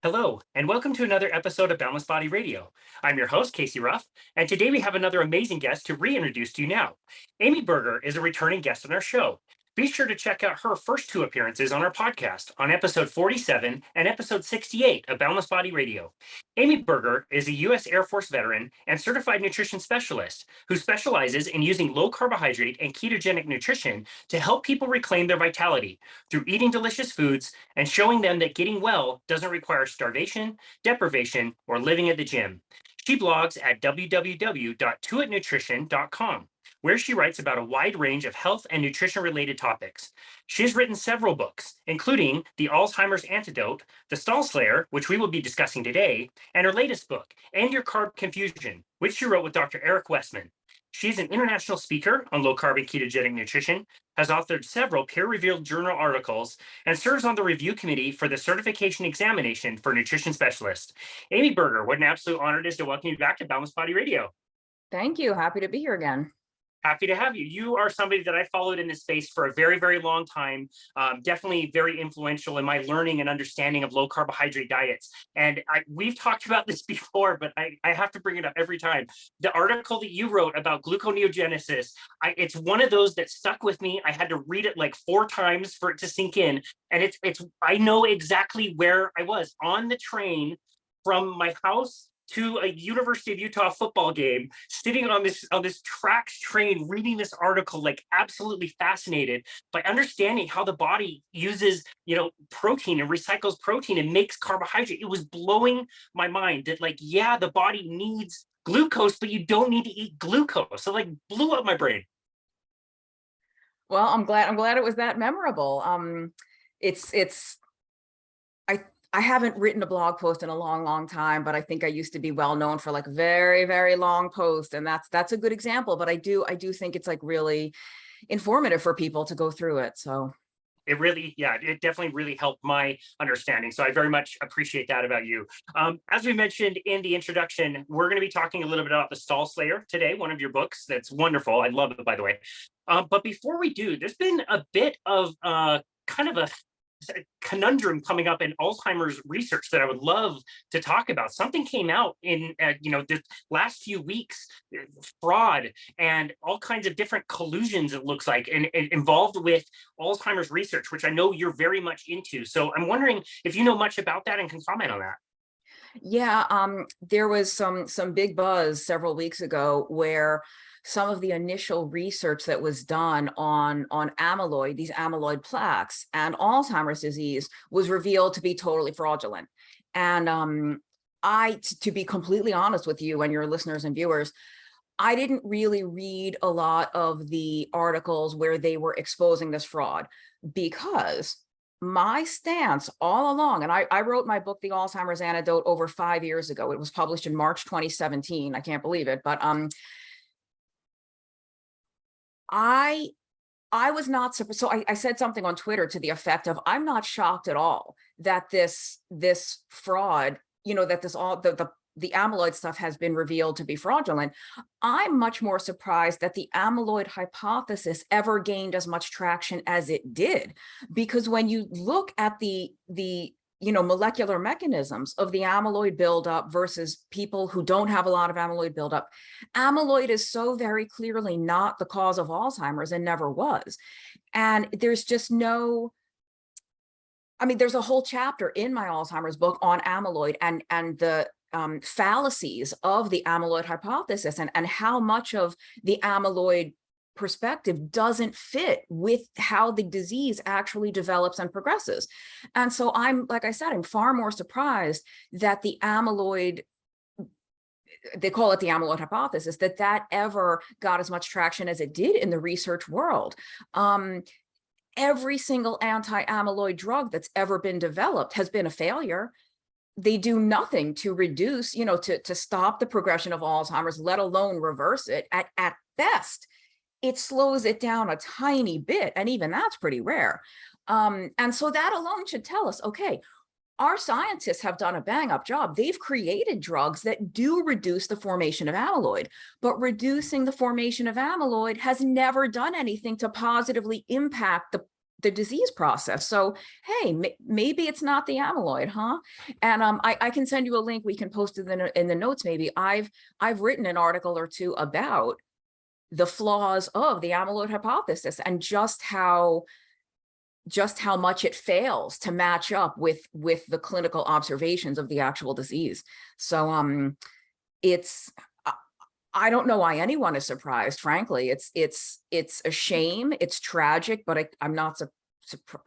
Hello, and welcome to another episode of Boundless Body Radio. I'm your host, Casey Ruff, and today we have another amazing guest to reintroduce to you now. Amy Berger is a returning guest on our show. Be sure to check out her first two appearances on our podcast on episode 47 and episode 68 of Boundless Body Radio. Amy Berger is a U.S. Air Force veteran and certified nutrition specialist who specializes in using low carbohydrate and ketogenic nutrition to help people reclaim their vitality through eating delicious foods and showing them that getting well doesn't require starvation, deprivation, or living at the gym. She blogs at www.toitnutrition.com, where she writes about a wide range of health and nutrition-related topics. She has written several books, including The Alzheimer's Antidote, The Stall Slayer, which we will be discussing today, and her latest book, End Your Carb Confusion, which she wrote with Dr. Eric Westman. She's an international speaker on low-carb and ketogenic nutrition, has authored several peer-reviewed journal articles, and serves on the review committee for the certification examination for nutrition specialists. Amy Berger, what an absolute honor it is to welcome you back to Boundless Body Radio. Thank you. Happy to be here again. Happy to have you. You are somebody that I followed in this space for a very, very long time. Definitely very influential in my learning and understanding of low carbohydrate diets. And we've talked about this before, but I have to bring it up every time. The article that you wrote about gluconeogenesis, it's one of those that stuck with me. I had to read it like 4 times for it to sink in. And I know exactly where I was on the train from my house to a University of Utah football game, sitting on this tracks train, reading this article, like absolutely fascinated by understanding how the body uses, protein and recycles protein and makes carbohydrate. It was blowing my mind that the body needs glucose, but you don't need to eat glucose. So blew up my brain. Well, I'm glad it was that memorable. I haven't written a blog post in a long time, but I think I used to be well known for very, very long posts. And that's a good example, but I do think it's really informative for people to go through it. So it definitely really helped my understanding. So I very much appreciate that about you. As we mentioned in the introduction, we're going to be talking a little bit about The Stall Slayer today, one of your books. That's wonderful. I love it, by the way. But before we do, there's been a bit of kind of a conundrum coming up in Alzheimer's research that I would love to talk about. Something came out in the last few weeks, fraud and all kinds of different collusions, it looks like, and involved with Alzheimer's research, which I know you're very much into. So I'm wondering if you know much about that and can comment on that. Yeah, there was some big buzz several weeks ago where some of the initial research that was done on amyloid, these amyloid plaques, and Alzheimer's disease was revealed to be totally fraudulent. And to be completely honest with you and your listeners and viewers, I didn't really read a lot of the articles where they were exposing this fraud, because my stance all along, and I wrote my book, The Alzheimer's Antidote, over 5 years ago. It was published in March 2017. I can't believe it, but I was not surprised. So I said something on Twitter to the effect of, I'm not shocked at all that this fraud, that the amyloid stuff has been revealed to be fraudulent. I'm much more surprised that the amyloid hypothesis ever gained as much traction as it did, because when you look at the molecular mechanisms of the amyloid buildup versus people who don't have a lot of amyloid buildup, amyloid is so very clearly not the cause of Alzheimer's and never was. And there's just there's a whole chapter in my Alzheimer's book on amyloid and the fallacies of the amyloid hypothesis and how much of the amyloid perspective doesn't fit with how the disease actually develops and progresses. And so like I said, I'm far more surprised that the amyloid, they call it the amyloid hypothesis, that ever got as much traction as it did in the research world. Every single anti-amyloid drug that's ever been developed has been a failure. They do nothing to reduce, to stop the progression of Alzheimer's, let alone reverse it. At best, it slows it down a tiny bit, and even that's pretty rare. And so that alone should tell us, okay, our scientists have done a bang-up job. They've created drugs that do reduce the formation of amyloid, but reducing the formation of amyloid has never done anything to positively impact the disease process. So, hey, maybe it's not the amyloid, huh? And I can send you a link. We can post it in the notes. Maybe I've written an article or two about the flaws of the amyloid hypothesis and just how much it fails to match up with the clinical observations of the actual disease. So it's, I don't know why anyone is surprised, frankly. It's a shame, it's tragic, but I'm not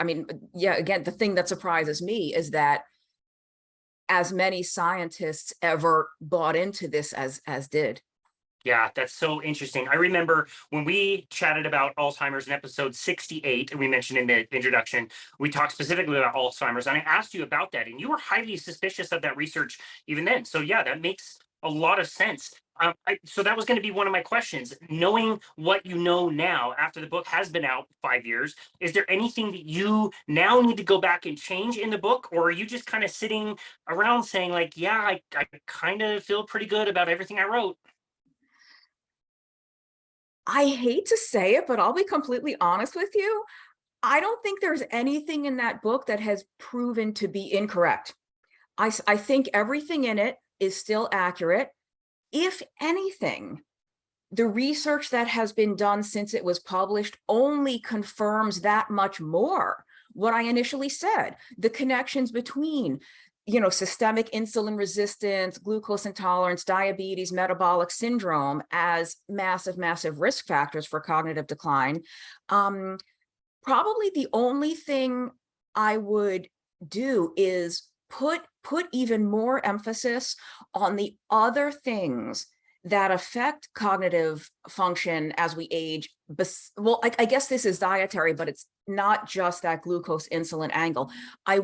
I mean, yeah, again, the thing that surprises me is that as many scientists ever bought into this as did. Yeah, that's so interesting. I remember when we chatted about Alzheimer's in episode 68, and we mentioned in the introduction, we talked specifically about Alzheimer's, and I asked you about that, and you were highly suspicious of that research even then. So yeah, that makes a lot of sense. So that was going to be one of my questions. Knowing what you know now after the book has been out 5 years, is there anything that you now need to go back and change in the book? Or are you just kind of sitting around saying like, yeah, I kind of feel pretty good about everything I wrote? I hate to say it, but I'll be completely honest with you. I don't think there's anything in that book that has proven to be incorrect. I think everything in it is still accurate. If anything, the research that has been done since it was published only confirms that much more what I initially said. The connections between, systemic insulin resistance, glucose intolerance, diabetes, metabolic syndrome as massive risk factors for cognitive decline. Probably the only thing I would do is put even more emphasis on the other things that affect cognitive function as we age. Well, I guess this is dietary, but it's not just that glucose insulin angle. I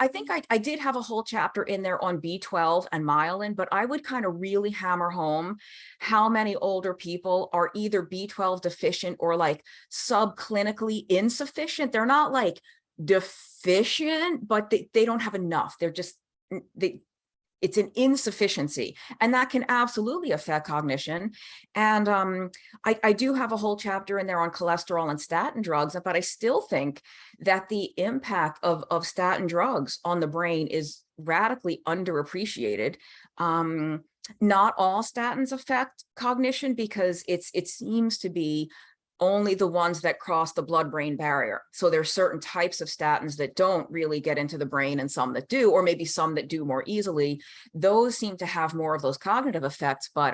think I did have a whole chapter in there on B12 and myelin, but I would kind of really hammer home how many older people are either B12 deficient or like subclinically insufficient. They're not like deficient, but they don't have enough. They're just, it's an insufficiency, and that can absolutely affect cognition. And I do have a whole chapter in there on cholesterol and statin drugs, but I still think that the impact of statin drugs on the brain is radically underappreciated. Not all statins affect cognition because it seems to be only the ones that cross the blood-brain barrier. So there's certain types of statins that don't really get into the brain and some that do, or maybe some that do more easily. Those seem to have more of those cognitive effects, but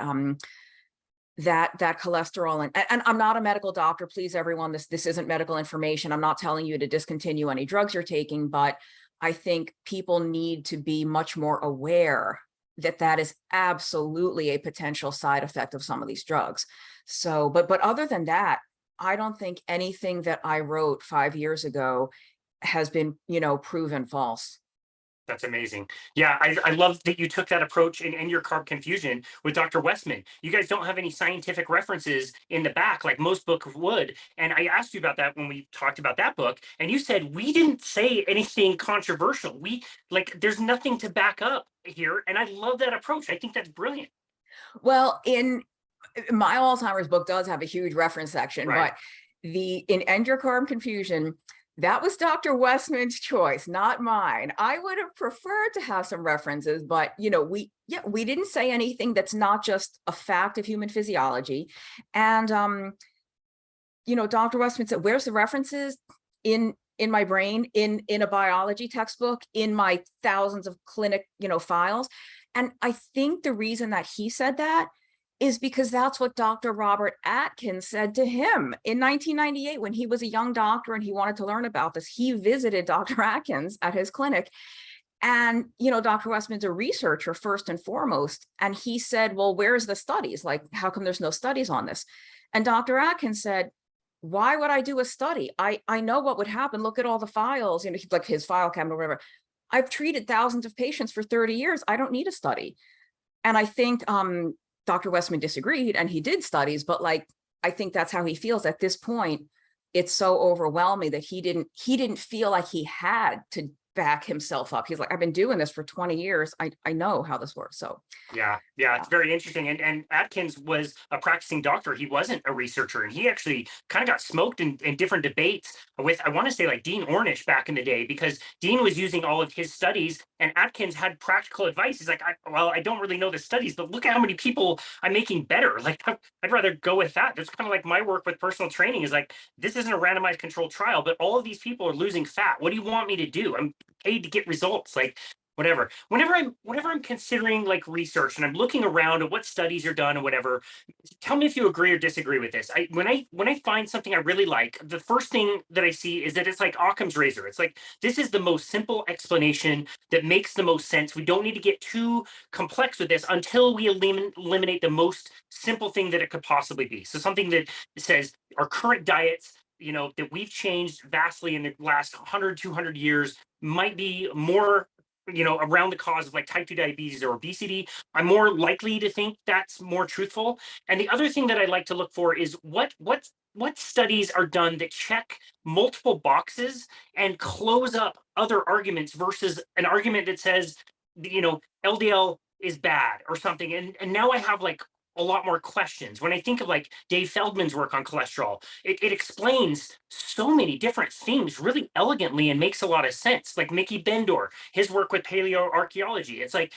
that cholesterol, and I'm not a medical doctor, please everyone, this isn't medical information. I'm not telling you to discontinue any drugs you're taking, but I think people need to be much more aware that is absolutely a potential side effect of some of these drugs. So, but other than that, I don't think anything that I wrote 5 years ago has been, proven false. That's amazing. Yeah, I love that you took that approach in End Your Carb Confusion with Dr. Westman. You guys don't have any scientific references in the back like most books would. And I asked you about that when we talked about that book, and you said we didn't say anything controversial. There's nothing to back up here. And I love that approach. I think that's brilliant. Well, in my Alzheimer's book does have a huge reference section, Right. but in End Your Carb Confusion, that was Dr. Westman's choice, not mine. I would have preferred to have some references, but we didn't say anything that's not just a fact of human physiology. And Dr. Westman said, "Where's the references in my brain, in a biology textbook, in my thousands of clinic files?" And I think the reason that he said that is because that's what Dr. Robert Atkins said to him in 1998 when he was a young doctor and he wanted to learn about this. He visited Dr. Atkins at his clinic, and Dr. Westman's a researcher first and foremost, and he said, "Well, where's the studies? Like, how come there's no studies on this?" And Dr. Atkins said, "Why would I do a study? I know what would happen. Look at all the files, like his file cabinet or whatever. I've treated thousands of patients for 30 years. I don't need a study." And I think Dr. Westman disagreed, and he did studies, but I think that's how he feels at this point. It's so overwhelming that he didn't feel like he had to back himself up. He's like, I've been doing this for 20 years. I know how this works. So yeah, it's very interesting. And Atkins was a practicing doctor. He wasn't a researcher, and he actually kind of got smoked in different debates with, I want to say, like Dean Ornish back in the day, because Dean was using all of his studies and Atkins had practical advice. He's like, I don't really know the studies, but look at how many people I'm making better. Like, I'd rather go with that. That's kind of like my work with personal training is like, this isn't a randomized controlled trial, but all of these people are losing fat. What do you want me to do? I'm paid to get results. Like, whatever. Whenever I'm considering like research and I'm looking around at what studies are done and whatever, tell me if you agree or disagree with this. When I find something I really like, the first thing that I see is that it's like Occam's razor. It's like, this is the most simple explanation that makes the most sense. We don't need to get too complex with this until we eliminate the most simple thing that it could possibly be. So something that says our current diets, that we've changed vastly in the last 100, 200 years might be more around the cause of like type 2 diabetes or obesity. I'm more likely to think that's more truthful. And the other thing that I like to look for is what studies are done that check multiple boxes and close up other arguments versus an argument that says, LDL is bad or something. And now I have like a lot more questions. When I think of like Dave Feldman's work on cholesterol, it explains so many different things really elegantly and makes a lot of sense. Like Mickey Bendor, his work with paleoarchaeology. It's like,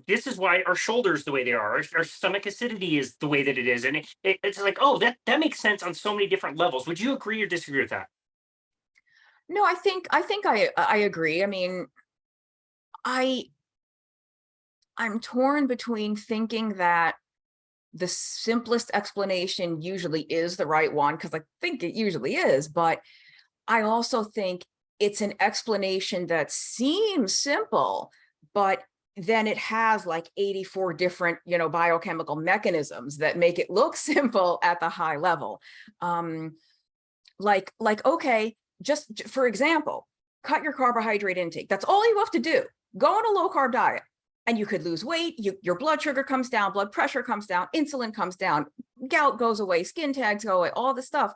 this is why our shoulders the way they are, our stomach acidity is the way that it is. And it's like, oh, that makes sense on so many different levels. Would you agree or disagree with that? no, I think I agree. I mean, I'm torn between thinking that the simplest explanation usually is the right one, because I think it usually is, but I also think it's an explanation that seems simple, but then it has like 84 different, biochemical mechanisms that make it look simple at the high level. Like, okay, just for example, cut your carbohydrate intake. That's all you have to do. Go on a low carb diet. And you could lose weight, your blood sugar comes down, blood pressure comes down, insulin comes down, gout goes away, skin tags go away, all this stuff.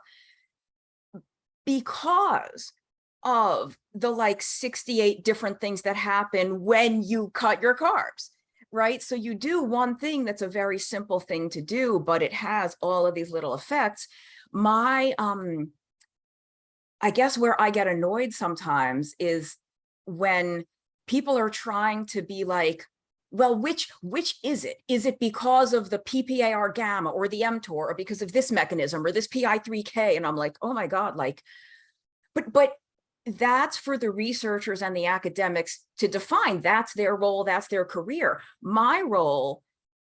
Because of the like 68 different things that happen when you cut your carbs, right? So you do one thing that's a very simple thing to do, but it has all of these little effects. I guess where I get annoyed sometimes is when people are trying to be like, well, which is it? Is it because of the PPAR gamma or the mTOR or because of this mechanism or this PI3K? And I'm like, oh my God, like, but that's for the researchers and the academics to define. That's their role. That's their career. My role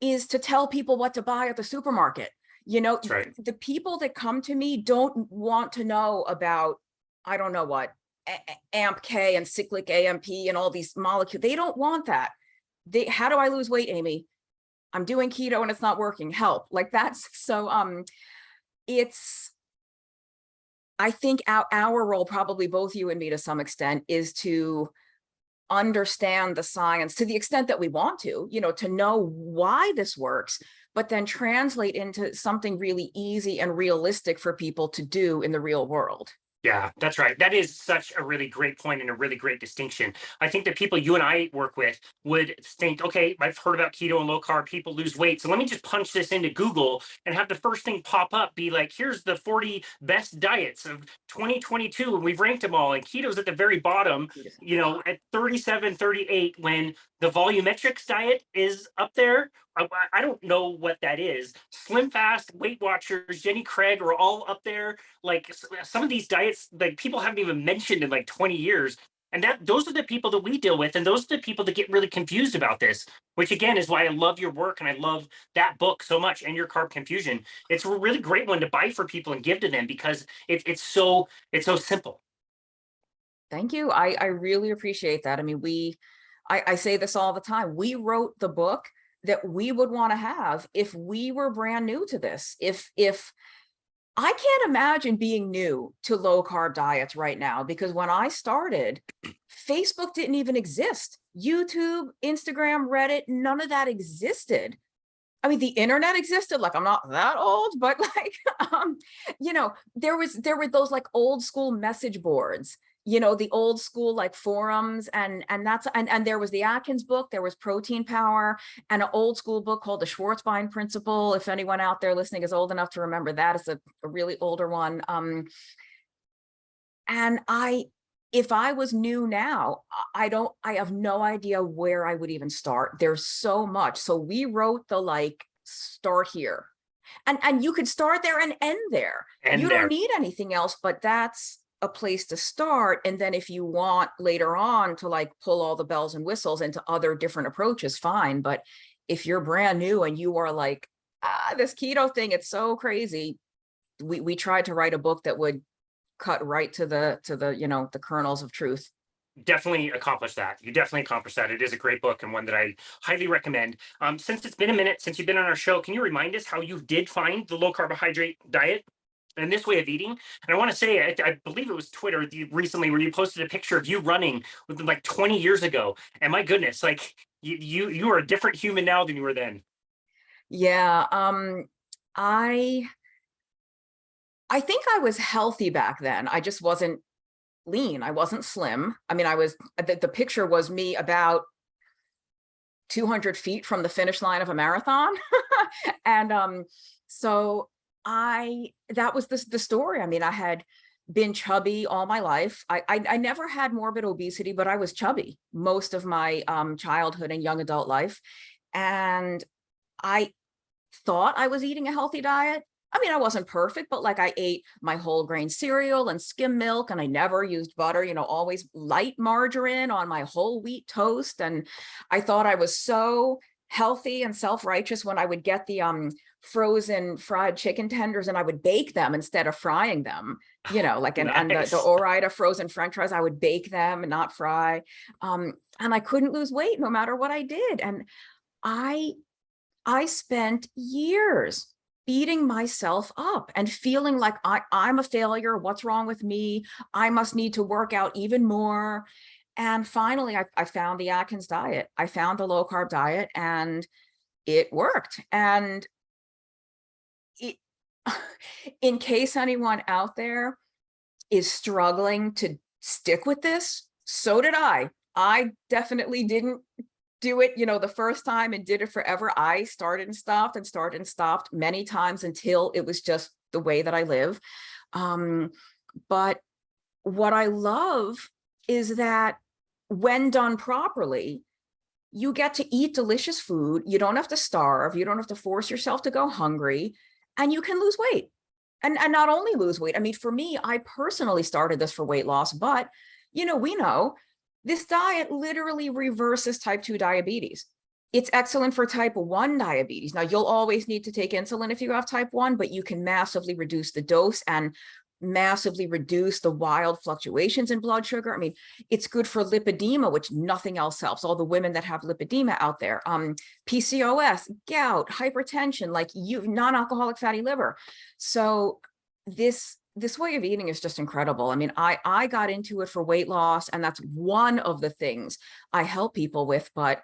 is to tell people what to buy at the supermarket. That's right. The people that come to me don't want to know about, I don't know what, AMP-K and cyclic AMP and all these molecules. They don't want that. How do I lose weight, Amy? I'm doing keto and it's not working. Help. Like that's so I think our role, probably both you and me to some extent, is to understand the science to the extent that we want to know why this works, but then translate into something really easy and realistic for people to do in the real world. Yeah, that's right. That is such a really great point and a really great distinction. I think that people you and I work with would think, okay, I've heard about keto and low carb, people lose weight. So let me just punch this into Google and have the first thing pop up be like, here's the 40 best diets of 2022. And we've ranked them all. And keto's at the very bottom, at 37, 38, when the volumetrics diet is up there. I don't know what that is. Slim Fast, Weight Watchers, Jenny Craig are all up there. Like some of these diets, like people haven't even mentioned in like 20 years. And those are the people that we deal with. And those are the people that get really confused about this, which again is why I love your work. And I love that book so much, End Your Carb Confusion. It's a really great one to buy for people and give to them because it's so simple. Thank you. I really appreciate that. I mean, I say this all the time. We wrote the book that we would want to have if we were brand new to this. If I can't imagine being new to low carb diets right now, because when I started, Facebook didn't even exist. YouTube, Instagram, Reddit, none of that existed. I mean, the internet existed. Like, I'm not that old, but like, there were those like old school message boards, the old school like forums, and there was the Atkins book, there was Protein Power, and an old school book called the Schwarzbein Principle. If anyone out there listening is old enough to remember that, it's a really older one. And if I was new now, I have no idea where I would even start. There's so much. So we wrote the like, start here. And you could start there and end there. You don't need anything else, but that's a place to start. And then if you want later on to like pull all the bells and whistles into other different approaches, fine. But if you're brand new and you are like, this keto thing, it's so crazy. We tried to write a book that would cut right to the the kernels of truth. Definitely accomplished that. You definitely accomplished that. It is a great book and one that I highly recommend. Since it's been a minute since you've been on our show, can you remind us how you did find the low carbohydrate diet and this way of eating? And I want to say, I believe it was Twitter recently where you posted a picture of you running with like 20 years ago. And my goodness, like you are a different human now than you were then. Yeah. I think I was healthy back then. I just wasn't lean. I wasn't slim. I mean, the picture was me about 200 feet from the finish line of a marathon. And so that was the story. I mean, I had been chubby all my life. I never had morbid obesity, but I was chubby most of my childhood and young adult life. And I thought I was eating a healthy diet. I mean, I wasn't perfect, but like I ate my whole grain cereal and skim milk, and I never used butter, always light margarine on my whole wheat toast. And I thought I was so healthy and self-righteous when I would get the frozen fried chicken tenders and I would bake them instead of frying them, like, and the Ore-Ida frozen French fries, I would bake them and not fry. And I couldn't lose weight no matter what I did. And I spent years beating myself up and feeling like I'm a failure. What's wrong with me? I must need to work out even more. And finally, I found the Atkins diet. I found the low carb diet and it worked. And in case anyone out there is struggling to stick with this, so did I. I definitely didn't do it, the first time and did it forever. I started and stopped many times until it was just the way that I live. But what I love is that when done properly, you get to eat delicious food. You don't have to starve. You don't have to force yourself to go hungry, and you can lose weight. And not only lose weight. I mean, for me, I personally started this for weight loss, but we know this diet literally reverses type 2 diabetes. It's excellent for type 1 diabetes. Now, you'll always need to take insulin if you have type 1, but you can massively reduce the dose and massively reduce the wild fluctuations in blood sugar. I mean, it's good for lipedema, which nothing else helps. All the women that have lipedema out there, PCOS, gout, hypertension, like non-alcoholic fatty liver. So this way of eating is just incredible. I mean, I got into it for weight loss, and that's one of the things I help people with, but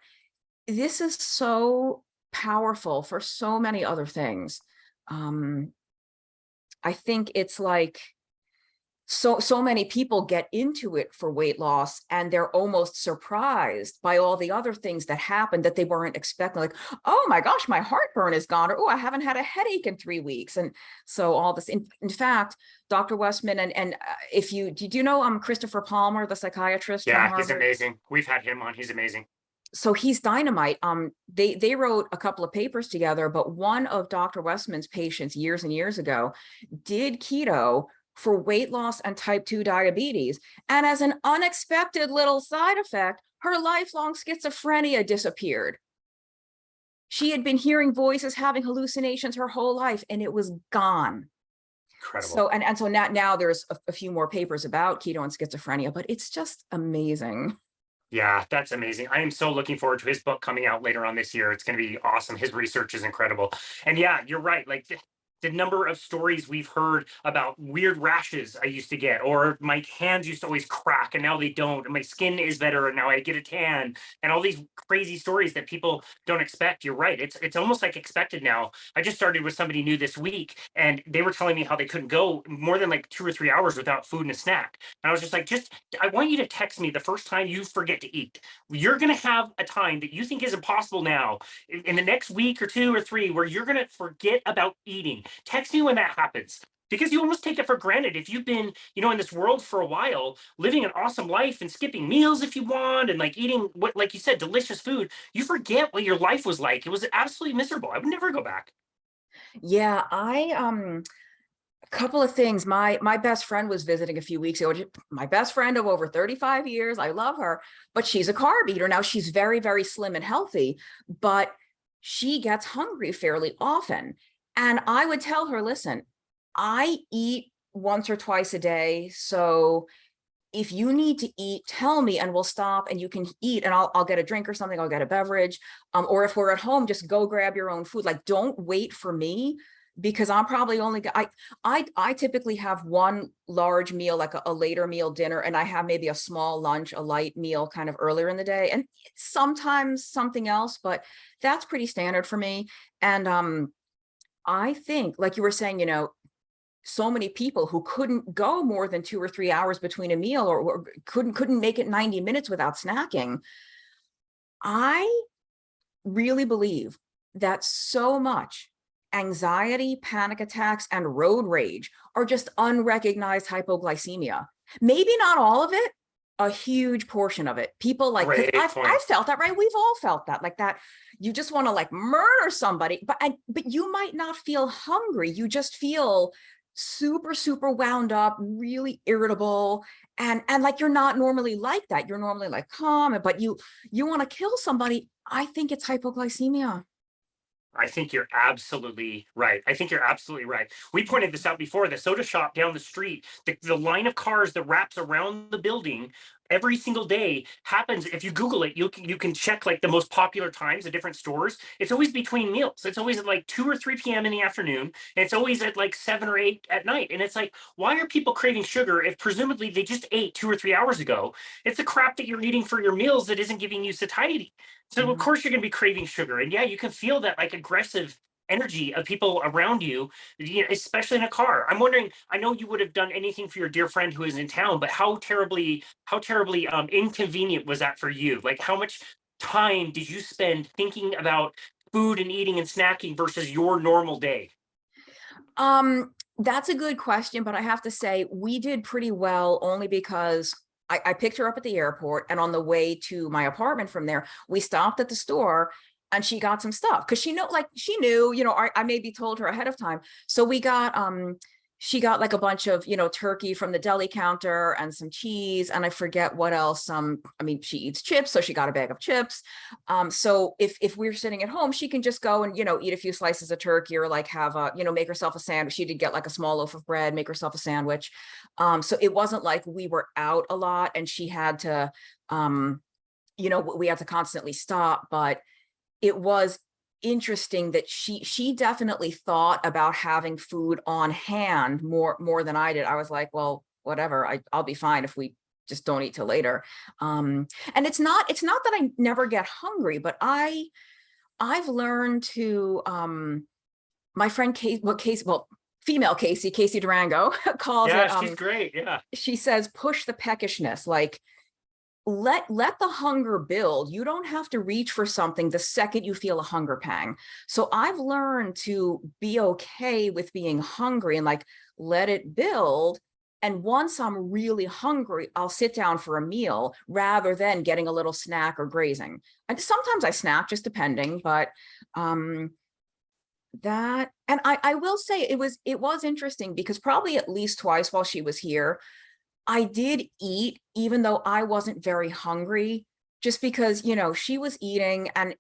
this is so powerful for so many other things. I think it's like so many people get into it for weight loss and they're almost surprised by all the other things that happen that they weren't expecting. Like, oh my gosh, my heartburn is gone, or oh, I haven't had a headache in 3 weeks. And so all this, in fact, Dr. Westman, and if do you know Christopher Palmer, the psychiatrist? Yeah, he's amazing. We've had him on. He's amazing. So he's dynamite. They wrote a couple of papers together, but one of Dr. Westman's patients years and years ago did keto for weight loss and type 2 diabetes. And as an unexpected little side effect, her lifelong schizophrenia disappeared. She had been hearing voices, having hallucinations her whole life, and it was gone. Incredible. So, and so now there's a few more papers about keto and schizophrenia, but it's just amazing. Yeah, that's amazing. I am so looking forward to his book coming out later on this year. It's going to be awesome. His research is incredible. And yeah, you're right. Like the number of stories we've heard about weird rashes I used to get, or my hands used to always crack and now they don't, and my skin is better and now I get a tan, and all these crazy stories that people don't expect. You're right. It's almost like expected now. I just started with somebody new this week, and they were telling me how they couldn't go more than like 2 or 3 hours without food and a snack. And I was just like, I want you to text me the first time you forget to eat. You're going to have a time that you think is impossible now in the next week or 2 or 3 where you're going to forget about eating. Text me when that happens, because you almost take it for granted. If you've been, in this world for a while, living an awesome life and skipping meals if you want, and like eating what, like you said, delicious food, you forget what your life was like. It was absolutely miserable. I would never go back. Yeah, a couple of things. My best friend was visiting a few weeks ago. My best friend of over 35 years. I love her, but she's a carb eater. Now she's very, very slim and healthy, but she gets hungry fairly often. And I would tell her, listen, I eat once or twice a day. So if you need to eat, tell me and we'll stop and you can eat, and I'll get a drink or something. I'll get a beverage. Or if we're at home, just go grab your own food. Like, don't wait for me, because I'm probably only, I typically have one large meal, like a later meal dinner, and I have maybe a small lunch, a light meal kind of earlier in the day, and sometimes something else, but that's pretty standard for me. And I think, like you were saying, so many people who couldn't go more than 2 or 3 hours between a meal, or couldn't make it 90 minutes without snacking. I really believe that so much anxiety, panic attacks, and road rage are just unrecognized hypoglycemia. Maybe not all of it, a huge portion of it. People like, 'cause Great point. I've felt that, right? We've all felt that, like that. You just want to like murder somebody, but you might not feel hungry. You just feel super, super wound up, really irritable. And like, you're not normally like that. You're normally like calm, but you want to kill somebody. I think it's hypoglycemia. I think you're absolutely right. I think you're absolutely right. We pointed this out before. The soda shop down the street, the line of cars that wraps around the building every single day happens. If you Google it, you can check like the most popular times at different stores. It's always between meals. It's always at like 2 or 3 p.m. in the afternoon, and it's always at like 7 or 8 at night. And it's like, why are people craving sugar if presumably they just ate 2 or 3 hours ago? It's the crap that you're eating for your meals that isn't giving you satiety. So of Mhm. course you're going to be craving sugar. And yeah, you can feel that like aggressive energy of people around you, especially in a car. I'm wondering, I know you would have done anything for your dear friend who is in town, but how terribly inconvenient was that for you? Like, how much time did you spend thinking about food and eating and snacking versus your normal day? That's a good question, but I have to say we did pretty well, only because I picked her up at the airport, and on the way to my apartment from there, we stopped at the store and she got some stuff because she knew, I maybe told her ahead of time. So she got like a bunch of, turkey from the deli counter and some cheese, and I forget what else. I mean, she eats chips, so she got a bag of chips. So if we're sitting at home, she can just go and, eat a few slices of turkey, or like have make herself a sandwich. She did get like a small loaf of bread, make herself a sandwich. So it wasn't like we were out a lot and she had to, we had to constantly stop, but it was interesting that she definitely thought about having food on hand more than I did. I was like, well, whatever, I'll be fine if we just don't eat till later. And it's not that I never get hungry, but I've learned to, my friend female Casey Durango calls Yeah, it, she's great. Yeah. she says, push the peckishness. Like, let the hunger build. You don't have to reach for something the second you feel a hunger pang. So I've learned to be okay with being hungry and like let it build. And once I'm really hungry, I'll sit down for a meal rather than getting a little snack or grazing. And sometimes I snack, just depending, but that, and I will say it was interesting because probably at least twice while she was here, I did eat, even though I wasn't very hungry, just because, she was eating. And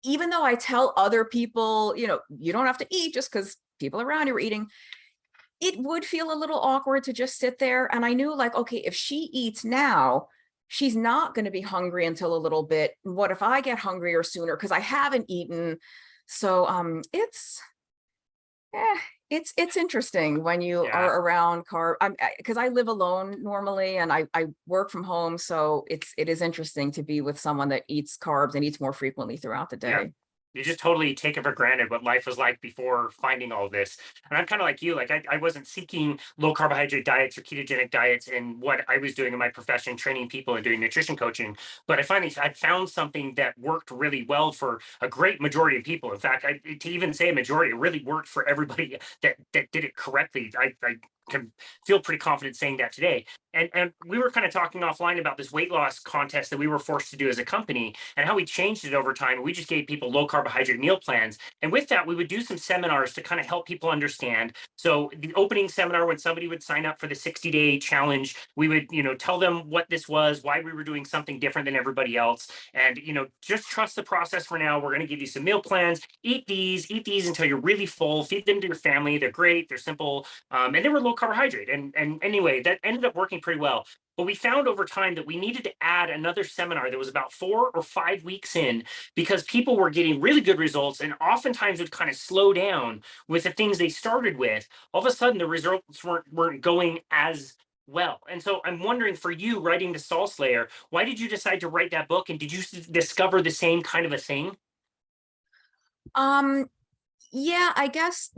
even though I tell other people, you don't have to eat just because people around you are eating, it would feel a little awkward to just sit there. And I knew, like, okay, if she eats now, she's not going to be hungry until a little bit. What if I get hungrier sooner because I haven't eaten? So it's It's interesting when you Yeah. are around carb. Because I live alone normally, and I work from home, so it is interesting to be with someone that eats carbs and eats more frequently throughout the Yeah. day. You just totally take it for granted what life was like before finding all this. And I'm kind of like you, like I wasn't seeking low carbohydrate diets or ketogenic diets in what I was doing in my profession, training people and doing nutrition coaching. But I found something that worked really well for a great majority of people. In fact, to even say a majority, it really worked for everybody that did it correctly. I can feel pretty confident saying that today. And we were kind of talking offline about this weight loss contest that we were forced to do as a company and how we changed it over time. We just gave people low carbohydrate meal plans. And with that, we would do some seminars to kind of help people understand. So the opening seminar, when somebody would sign up for the 60-day challenge, we would, tell them what this was, why we were doing something different than everybody else. And, just trust the process for now. We're going to give you some meal plans. Eat these until you're really full. Feed them to your family. They're great. They're simple. And they were low carbohydrate. And anyway, that ended up working pretty well. But we found over time that we needed to add another seminar that was about 4 or 5 weeks in, because people were getting really good results and oftentimes would kind of slow down with the things they started with. All of a sudden, the results weren't going as well. And so I'm wondering, for you writing the Stall Slayer, why did you decide to write that book? And did you discover the same kind of a thing? Um, yeah, I guess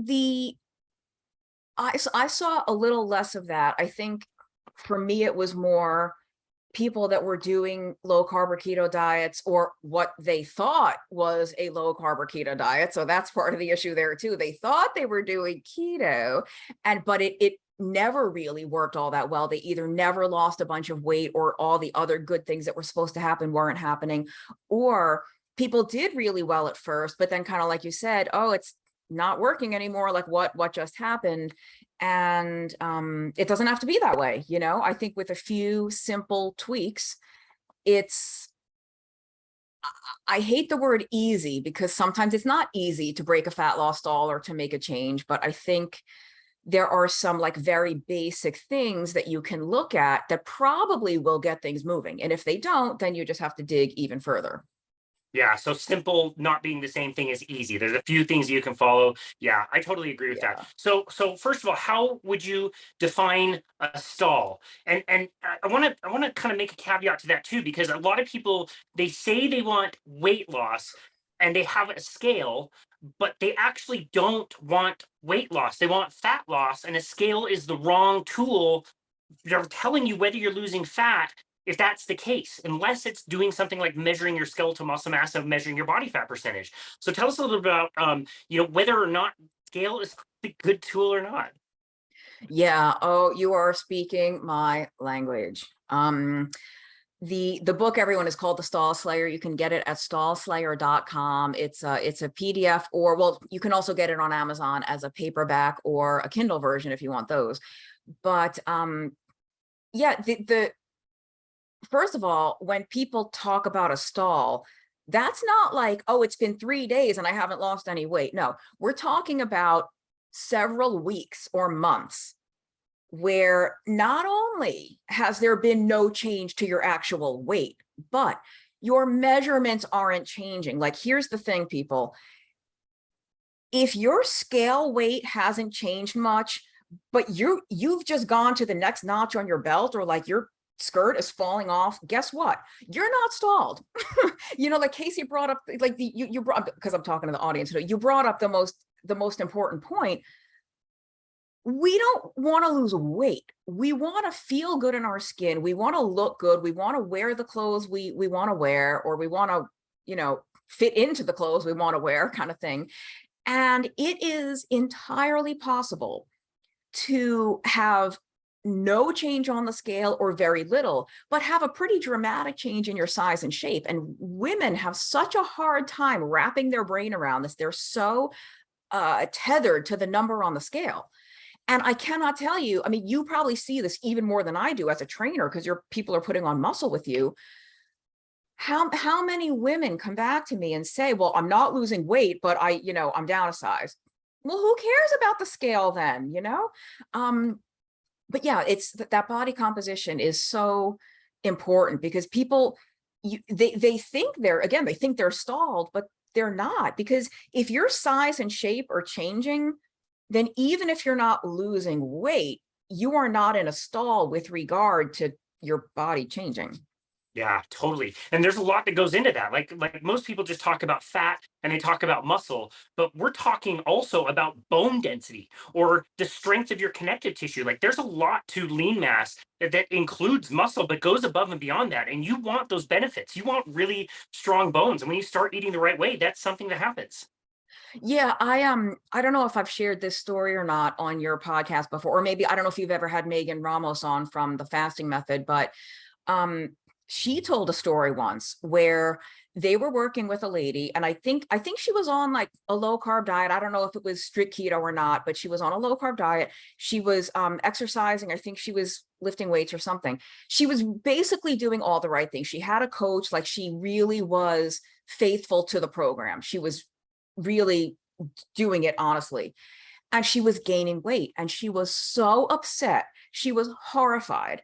I saw a little less of that. I think for me, it was more people that were doing low carb or keto diets, or what they thought was a low carb or keto diet. So that's part of the issue there too. They thought they were doing keto, but it never really worked all that well. They either never lost a bunch of weight, or all the other good things that were supposed to happen weren't happening, or people did really well at first, but then kind of like you said, oh, it's not working anymore. Like what just happened? And it doesn't have to be that way. I think with a few simple tweaks, it's, I hate the word easy, because sometimes it's not easy to break a fat loss stall or to make a change. But I think there are some like very basic things that you can look at that probably will get things moving. And if they don't, then you just have to dig even further. Yeah, so simple not being the same thing as easy. There's a few things you can follow. Yeah, I totally agree with that. Yeah. So first of all, how would you define a stall? And I want to kind of make a caveat to that too, because a lot of people, they say they want weight loss and they have a scale, but they actually don't want weight loss. They want fat loss, and a scale is the wrong tool. They're telling you whether you're losing fat, if that's the case, unless it's doing something like measuring your skeletal muscle mass and measuring your body fat percentage. So tell us a little bit about, whether or not scale is a good tool or not. Yeah. Oh, you are speaking my language. The book, everyone, is called The Stall Slayer. You can get it at stallslayer.com. It's a PDF, or, well, you can also get it on Amazon as a paperback or a Kindle version if you want those. But yeah, the first of all, when people talk about a stall, that's not like, oh, it's been 3 days and I haven't lost any weight. No, we're talking about several weeks or months where not only has there been no change to your actual weight, but your measurements aren't changing. Like, here's the thing, people. If your scale weight hasn't changed much, but you've just gone to the next notch on your belt, or like your skirt is falling off, guess what? You're not stalled. Like Casey brought up, like you brought, because I'm talking to the audience, you brought up the most important point. We don't want to lose weight. We want to feel good in our skin. We want to look good. We want to wear the clothes we want to wear, or we want to, fit into the clothes we want to wear, kind of thing. And it is entirely possible to have no change on the scale, or very little, but have a pretty dramatic change in your size and shape. And women have such a hard time wrapping their brain around this. They're so tethered to the number on the scale. And I cannot tell you, I mean, you probably see this even more than I do as a trainer, because your people are putting on muscle with you. How many women come back to me and say, well, I'm not losing weight, but I'm down a size. Well, who cares about the scale then, But yeah, it's that body composition is so important, because people, they think they think they're stalled, but they're not. Because if your size and shape are changing, then even if you're not losing weight, you are not in a stall with regard to your body changing. Yeah, totally. And there's a lot that goes into that. Like most people just talk about fat and they talk about muscle, but we're talking also about bone density or the strength of your connective tissue. Like there's a lot to lean mass that includes muscle, but goes above and beyond that. And you want those benefits. You want really strong bones. And when you start eating the right way, that's something that happens. Yeah, I don't know if I've shared this story or not on your podcast before, or maybe I don't know if you've ever had Megan Ramos on from the fasting method, but she told a story once where they were working with a lady, and I think she was on like a low carb diet. I don't know if it was strict keto or not, but she was on a low carb diet. She was exercising. I think she was lifting weights or something. She was basically doing all the right things. She had a coach. Like she really was faithful to the program. She was really doing it honestly. And she was gaining weight and she was so upset. She was horrified.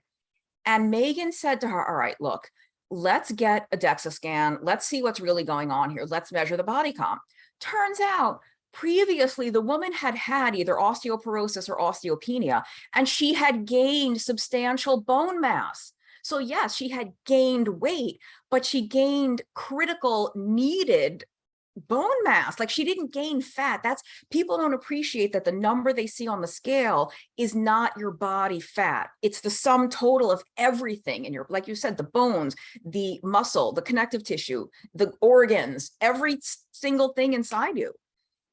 And Megan said to her, all right, look, let's get a DEXA scan. Let's see what's really going on here. Let's measure the body comp. Turns out previously the woman had had either osteoporosis or osteopenia, and she had gained substantial bone mass. So yes, she had gained weight, but she gained critical needed bone mass. Like she didn't gain fat. That's, people don't appreciate that the number they see on the scale is not your body fat. It's the sum total of everything in your, like you said, the bones, the muscle, the connective tissue, the organs, every single thing inside you.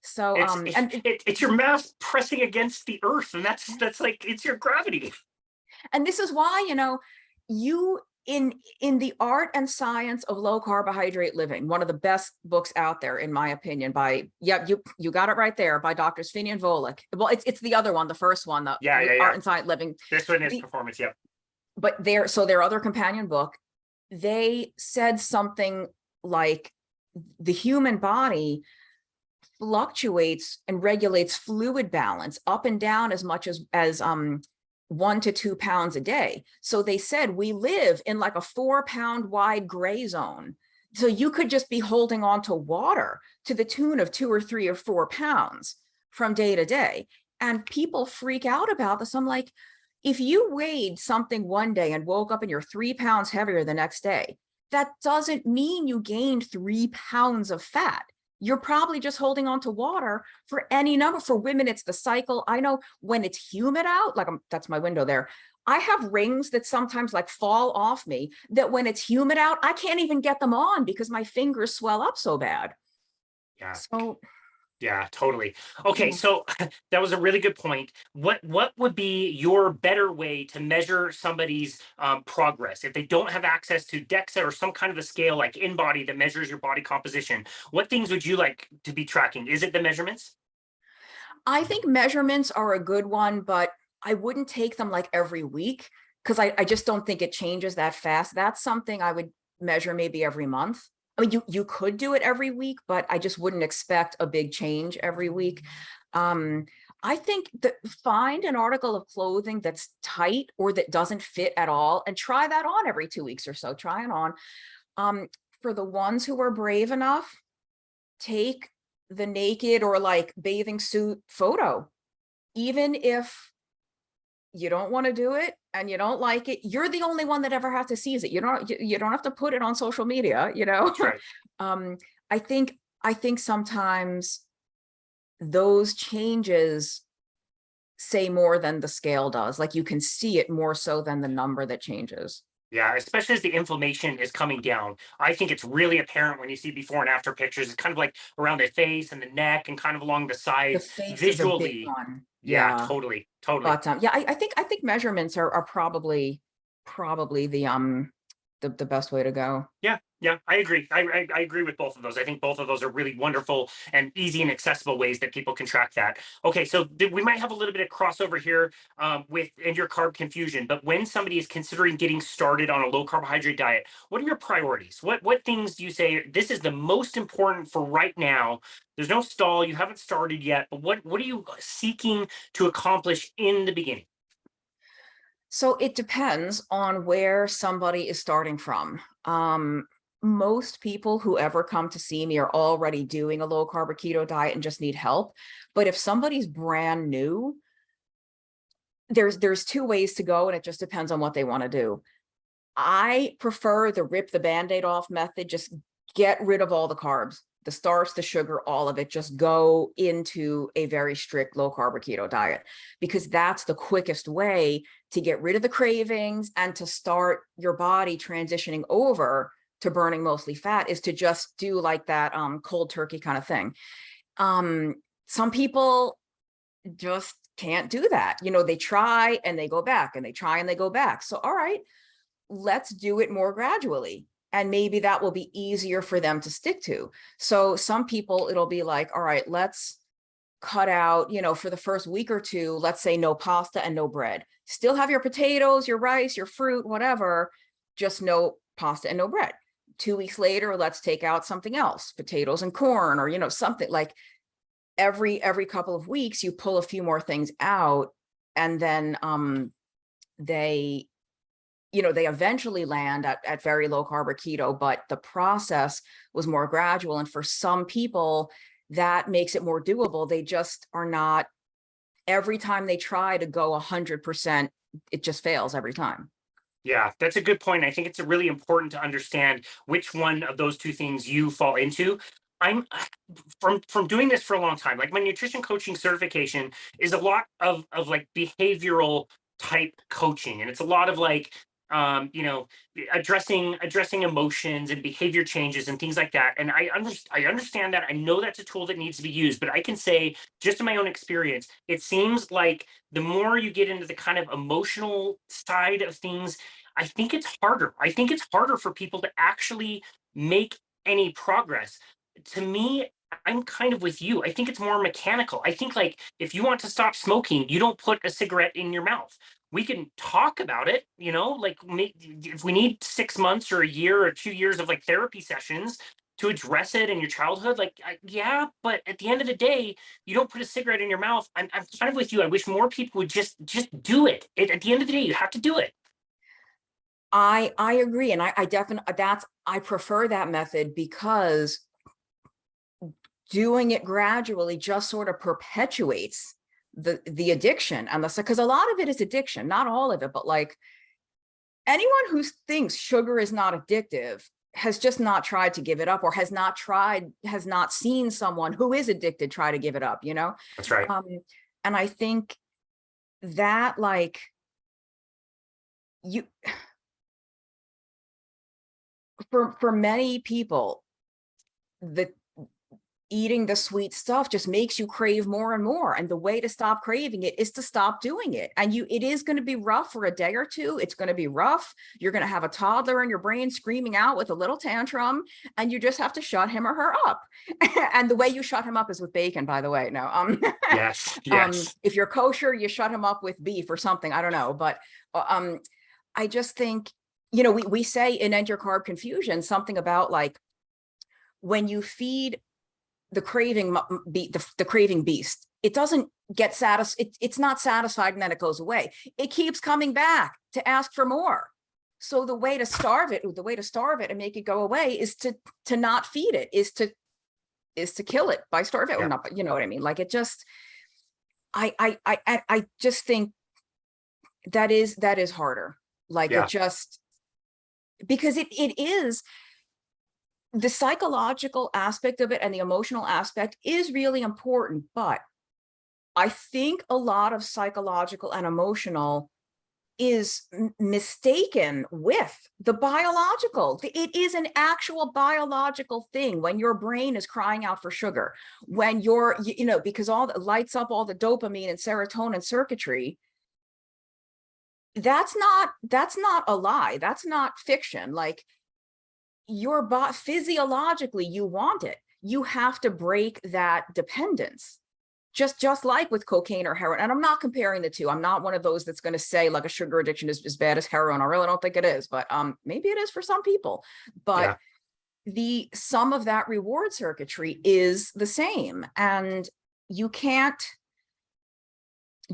So it's your mass pressing against the earth, and that's like, it's your gravity. And this is why, you in the art and science of low carbohydrate living, one of the best books out there, in my opinion, by, you got it right there, by Doctors Finney and Volek. Well, it's the other one, the first one, the art and science living. This one is performance, yeah. But their other companion book, they said something like the human body fluctuates and regulates fluid balance up and down as much as 1 to 2 pounds a day. So they said we live in like a 4-pound wide gray zone. So you could just be holding on to water to the tune of 2 or 3 or 4 pounds from day to day. And people freak out about this. I'm like, if you weighed something one day and woke up and you're 3 pounds heavier the next day, that doesn't mean you gained 3 pounds of fat. You're probably just holding on to water for any number. For women, it's the cycle. I know when it's humid out, like that's my window there, I have rings that sometimes like fall off me, that when it's humid out, I can't even get them on because my fingers swell up so bad. Yeah. So yeah, totally. Okay, so that was a really good point. What would be your better way to measure somebody's progress if they don't have access to DEXA or some kind of a scale like InBody that measures your body composition? What things would you like to be tracking? Is it the measurements? I think measurements are a good one, but I wouldn't take them like every week because I just don't think it changes that fast. That's something I would measure maybe every month. I mean, you could do it every week, but I just wouldn't expect a big change every week. I think that find an article of clothing that's tight or that doesn't fit at all and try that on every 2 weeks or so. Try it on. For the ones who are brave enough, take the naked or like bathing suit photo. Even if you don't want to do it and you don't like it, you're the only one that ever has to see it. You don't have to put it on social media, That's right. I think sometimes those changes say more than the scale does. Like you can see it more so than the number that changes. Yeah, especially as the inflammation is coming down. I think it's really apparent when you see before and after pictures. It's kind of like around the face and the neck and kind of along the The sides face is a big visually. one. Yeah, Yeah. totally. But yeah, I think measurements are probably the best way to go. Yeah, I agree. I agree with both of those. I think both of those are really wonderful and easy and accessible ways that people can track that. Okay, so we might have a little bit of crossover here with End Your Carb Confusion, but when somebody is considering getting started on a low carbohydrate diet, what are your priorities? What things do you say, this is the most important for right now? There's no stall, you haven't started yet, but what are you seeking to accomplish in the beginning? So it depends on where somebody is starting from. most people who ever come to see me are already doing a low carb or keto diet and just need help. But if somebody's brand new, there's two ways to go, and it just depends on what they want to do. I prefer the rip the Band-Aid off method. Just get rid of all the carbs, the starch, the sugar, all of it. Just go into a very strict low carb or keto diet, because that's the quickest way to get rid of the cravings and to start your body transitioning over to burning mostly fat, is to just do like that cold turkey kind of thing. Some people just can't do that. You know, they try and they go back, and they try and they go back. So, all right, let's do it more gradually. And maybe that will be easier for them to stick to. So some people, it'll be like, all right, let's cut out, you know, for the first week or two, let's say no pasta and no bread. Still have your potatoes, your rice, your fruit, whatever, just no pasta and no bread. 2 weeks later, let's take out something else, potatoes and corn, or, you know, something like every couple of weeks, you pull a few more things out, and then they eventually land at very low carb or keto, but the process was more gradual. And for some people, that makes it more doable. They just are not, every time they try to go 100%, it just fails every time. Yeah, that's a good point. I think it's really important to understand which one of those two things you fall into. I'm from doing this for a long time. Like, my nutrition coaching certification is a lot of like behavioral type coaching, and it's a lot of like addressing emotions and behavior changes and things like that. And I understand that. I know that's a tool that needs to be used, but I can say, just in my own experience, it seems like the more you get into the kind of emotional side of things, I think it's harder. I think it's harder for people to actually make any progress. To me, I'm kind of with you. I think it's more mechanical. I think, like, if you want to stop smoking, you don't put a cigarette in your mouth. We can talk about it, like, if we need 6 months or a year or 2 years of like therapy sessions to address it in your childhood, like, yeah, but at the end of the day, you don't put a cigarette in your mouth. I'm kind of with you. I wish more people would just do it. At the end of the day, you have to do it. I agree. And I definitely, I prefer that method, because doing it gradually just sort of perpetuates the addiction. And because a lot of it is addiction, not all of it, but like, anyone who thinks sugar is not addictive has just not tried to give it up, or has not seen someone who is addicted try to give it up, That's right. And I think that, like, for many people, eating the sweet stuff just makes you crave more and more. And the way to stop craving it is to stop doing it. And it is going to be rough for a day or two. It's going to be rough. You're going to have a toddler in your brain screaming out with a little tantrum, and you just have to shut him or her up. And the way you shut him up is with bacon, by the way. No, yes. If you're kosher, you shut him up with beef or something. I don't know. But I just think, we say in End Your Carb Confusion something about, like, when you feed the craving beast, it doesn't get satisfied. It's not satisfied and then it goes away. It keeps coming back to ask for more. So the way to starve it and make it go away is to not feed it, is to kill it by starving it, or not. You know what I mean? Like, it just, I just think that is harder. Like, it just, because it is, the psychological aspect of it and the emotional aspect is really important, but I think a lot of psychological and emotional is mistaken with the biological. It is an actual biological thing when your brain is crying out for sugar, when you're, because all that lights up all the dopamine and serotonin circuitry. That's not a lie. That's not fiction. Like, your body, physiologically, you want it. You have to break that dependence, just like with cocaine or heroin. And I'm not comparing the two. I'm not one of those that's going to say, like, a sugar addiction is as bad as heroin. I really don't think it is, but maybe it is for some people. But some of that reward circuitry is the same, and you can't,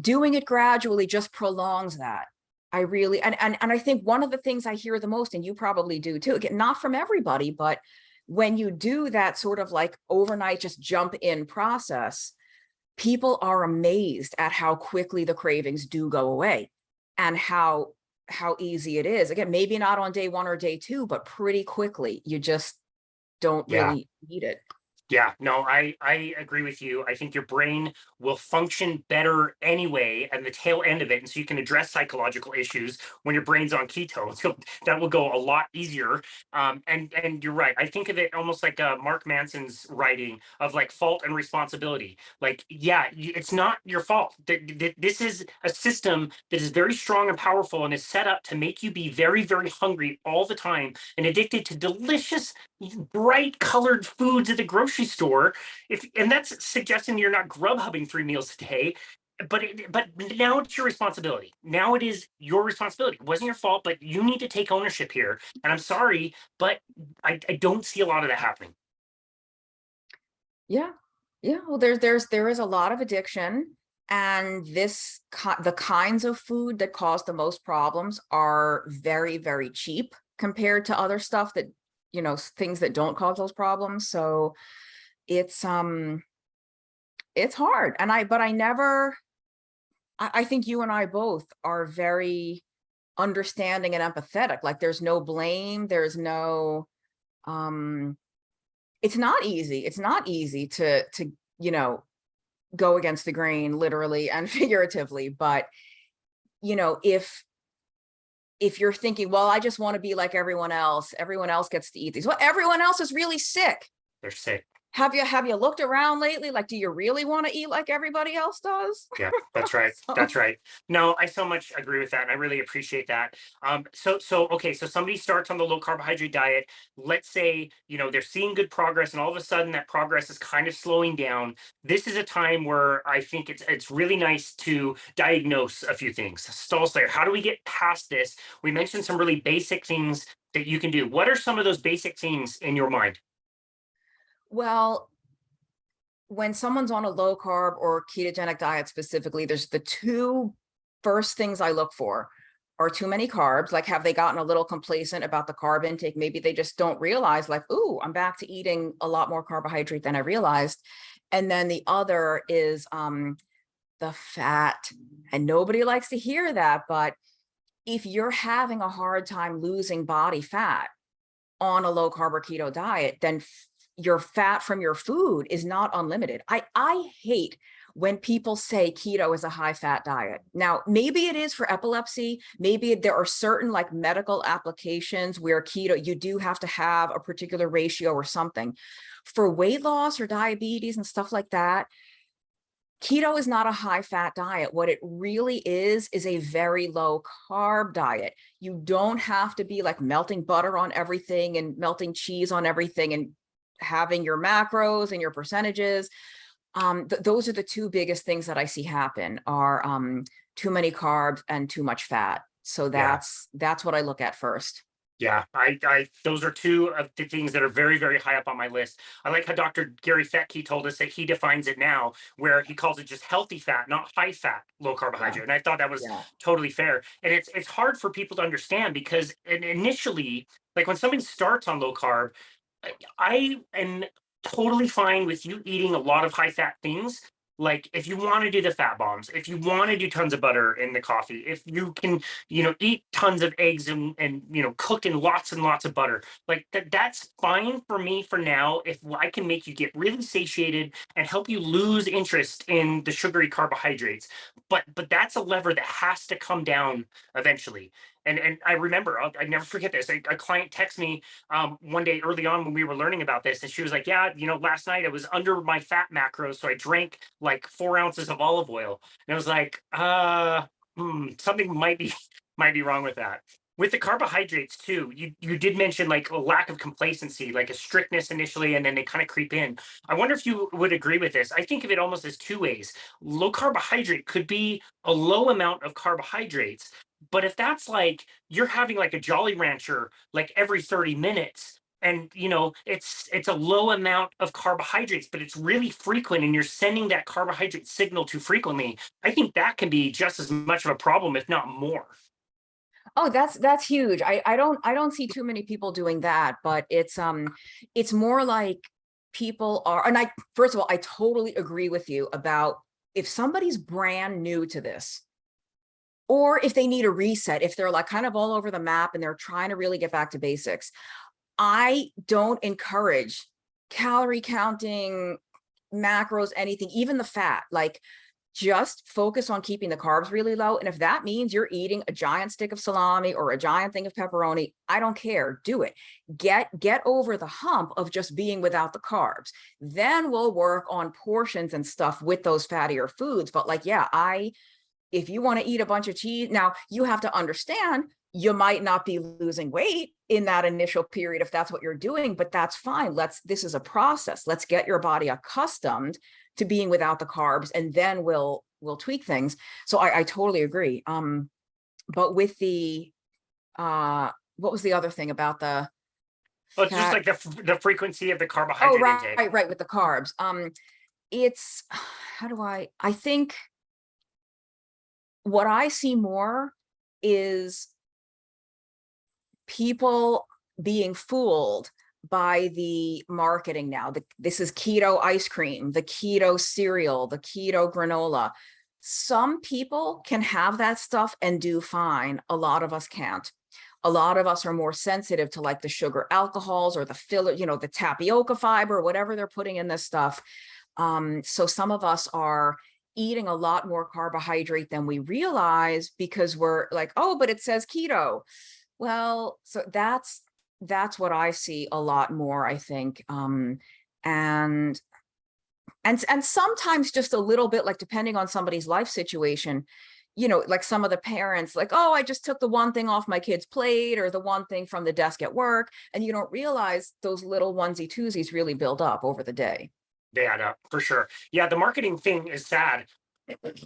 doing it gradually just prolongs that. I really, and I think one of the things I hear the most, and you probably do too, again, not from everybody, but when you do that sort of like overnight, just jump in process, people are amazed at how quickly the cravings do go away and how easy it is. Again, maybe not on day 1 or day 2, but pretty quickly. You just don't Yeah. really need it. Yeah, no, I agree with you. I think your brain will function better anyway, and the tail end of it, and so you can address psychological issues when your brain's on keto. So that will go a lot easier. And you're right. I think of it almost like Mark Manson's writing of like fault and responsibility. Like, yeah, it's not your fault. This is a system that is very strong and powerful and is set up to make you be very, very hungry all the time and addicted to delicious bright colored foods at the grocery store. If and that's suggesting you're not grub hubbing 3 meals a day. But now it's your responsibility. Now it is your responsibility. It wasn't your fault, but you need to take ownership here. And I'm sorry, but I don't see a lot of that happening. Yeah. Yeah. Well, there is a lot of addiction, and the kinds of food that cause the most problems are very, very cheap compared to other stuff that, things that don't cause those problems. So it's hard. But I think you and I both are very understanding and empathetic. Like there's no blame. There's no, it's not easy. It's not easy to, go against the grain, literally and figuratively. But, if you're thinking, well, I just want to be like everyone else gets to eat these. Well, everyone else is really sick. They're sick. Have you looked around lately? Like, do you really want to eat like everybody else does? Yeah, that's right. So, That's right. No, I so much agree with that, and I really appreciate that. So okay, so somebody starts on the low carbohydrate diet. Let's say they're seeing good progress, and all of a sudden that progress is kind of slowing down. This is a time where I think it's really nice to diagnose a few things. Stall Slayer, how do we get past this? We mentioned some really basic things that you can do. What are some of those basic things in your mind? well, when someone's on a low carb or ketogenic diet specifically, there's the two first things I look for are too many carbs. Like, have they gotten a little complacent about the carb intake? Maybe they just don't realize, like, ooh, I'm back to eating a lot more carbohydrate than I realized. And then the other is the fat. And nobody likes to hear that. But if you're having a hard time losing body fat on a low carb or keto diet, then your fat from your food is not unlimited. I hate when people say keto is a high fat diet. Now, maybe it is for epilepsy. Maybe there are certain like medical applications where keto, you do have to have a particular ratio or something. For weight loss or diabetes and stuff like that, keto is not a high fat diet. What it really is a very low carb diet. You don't have to be like melting butter on everything and melting cheese on everything and having your macros and your percentages. Those are the two biggest things that I see happen are too many carbs and too much fat. So Yeah. that's what I look at first. Yeah, those are two of the things that are very, very high up on my list. I like how Dr. Gary Fettke told us that he defines it now, where he calls it just healthy fat, not high fat, low Yeah. carbohydrate. And I thought that was Yeah. totally fair. And it's hard for people to understand because initially, like when somebody starts on low carb, I am totally fine with you eating a lot of high fat things. Like if you want to do the fat bombs, if you want to do tons of butter in the coffee, if you can, eat tons of eggs and cook in lots and lots of butter, like that's fine for me for now. If I can make you get really satiated and help you lose interest in the sugary carbohydrates, but that's a lever that has to come down eventually. And I remember, I never forget this. A client texted me one day early on when we were learning about this, and she was like, "Yeah, last night I was under my fat macros, so I drank like 4 ounces of olive oil." And I was like, something might be might be wrong with that." With the carbohydrates too, you did mention like a lack of complacency, like a strictness initially, and then they kind of creep in. I wonder if you would agree with this. I think of it almost as two ways. Low carbohydrate could be a low amount of carbohydrates, but if that's like you're having like a Jolly Rancher like every 30 minutes, and it's a low amount of carbohydrates, but it's really frequent, and you're sending that carbohydrate signal too frequently, I think that can be just as much of a problem, if not more. Oh, that's huge. I don't see too many people doing that, but it's more like people are, and first of all, I totally agree with you about if somebody's brand new to this, or if they need a reset, if they're like kind of all over the map and they're trying to really get back to basics. I don't encourage calorie counting, macros, anything, even the fat. Like, just focus on keeping the carbs really low. And if that means you're eating a giant stick of salami or a giant thing of pepperoni, I don't care. Do it. Get over the hump of just being without the carbs. Then we'll work on portions and stuff with those fattier foods. But like, yeah, if you want to eat a bunch of cheese, now you have to understand you might not be losing weight in that initial period if that's what you're doing, but that's fine. This is a process. Let's get your body accustomed to being without the carbs, and then we'll tweak things. So I totally agree. But with the what was the other thing about the Well, it's just fat? like the frequency of the Oh, carbohydrate right, intake. right, with the carbs. It's how do I think what I see more is people being fooled by the marketing now. This is keto ice cream, the keto cereal, the keto granola. Some people can have that stuff and do fine. A lot of us can't. A lot of us are more sensitive to like the sugar alcohols or the filler, the tapioca fiber, whatever they're putting in this stuff. So some of us are eating a lot more carbohydrate than we realize because we're like, oh, but it says keto. Well, so that's what I see a lot more, I think. And sometimes just a little bit, like depending on somebody's life situation, like some of the parents like, oh, I just took the one thing off my kid's plate or the one thing from the desk at work. And you don't realize those little onesie twosies really build up over the day. They add up for sure. Yeah, the marketing thing is sad.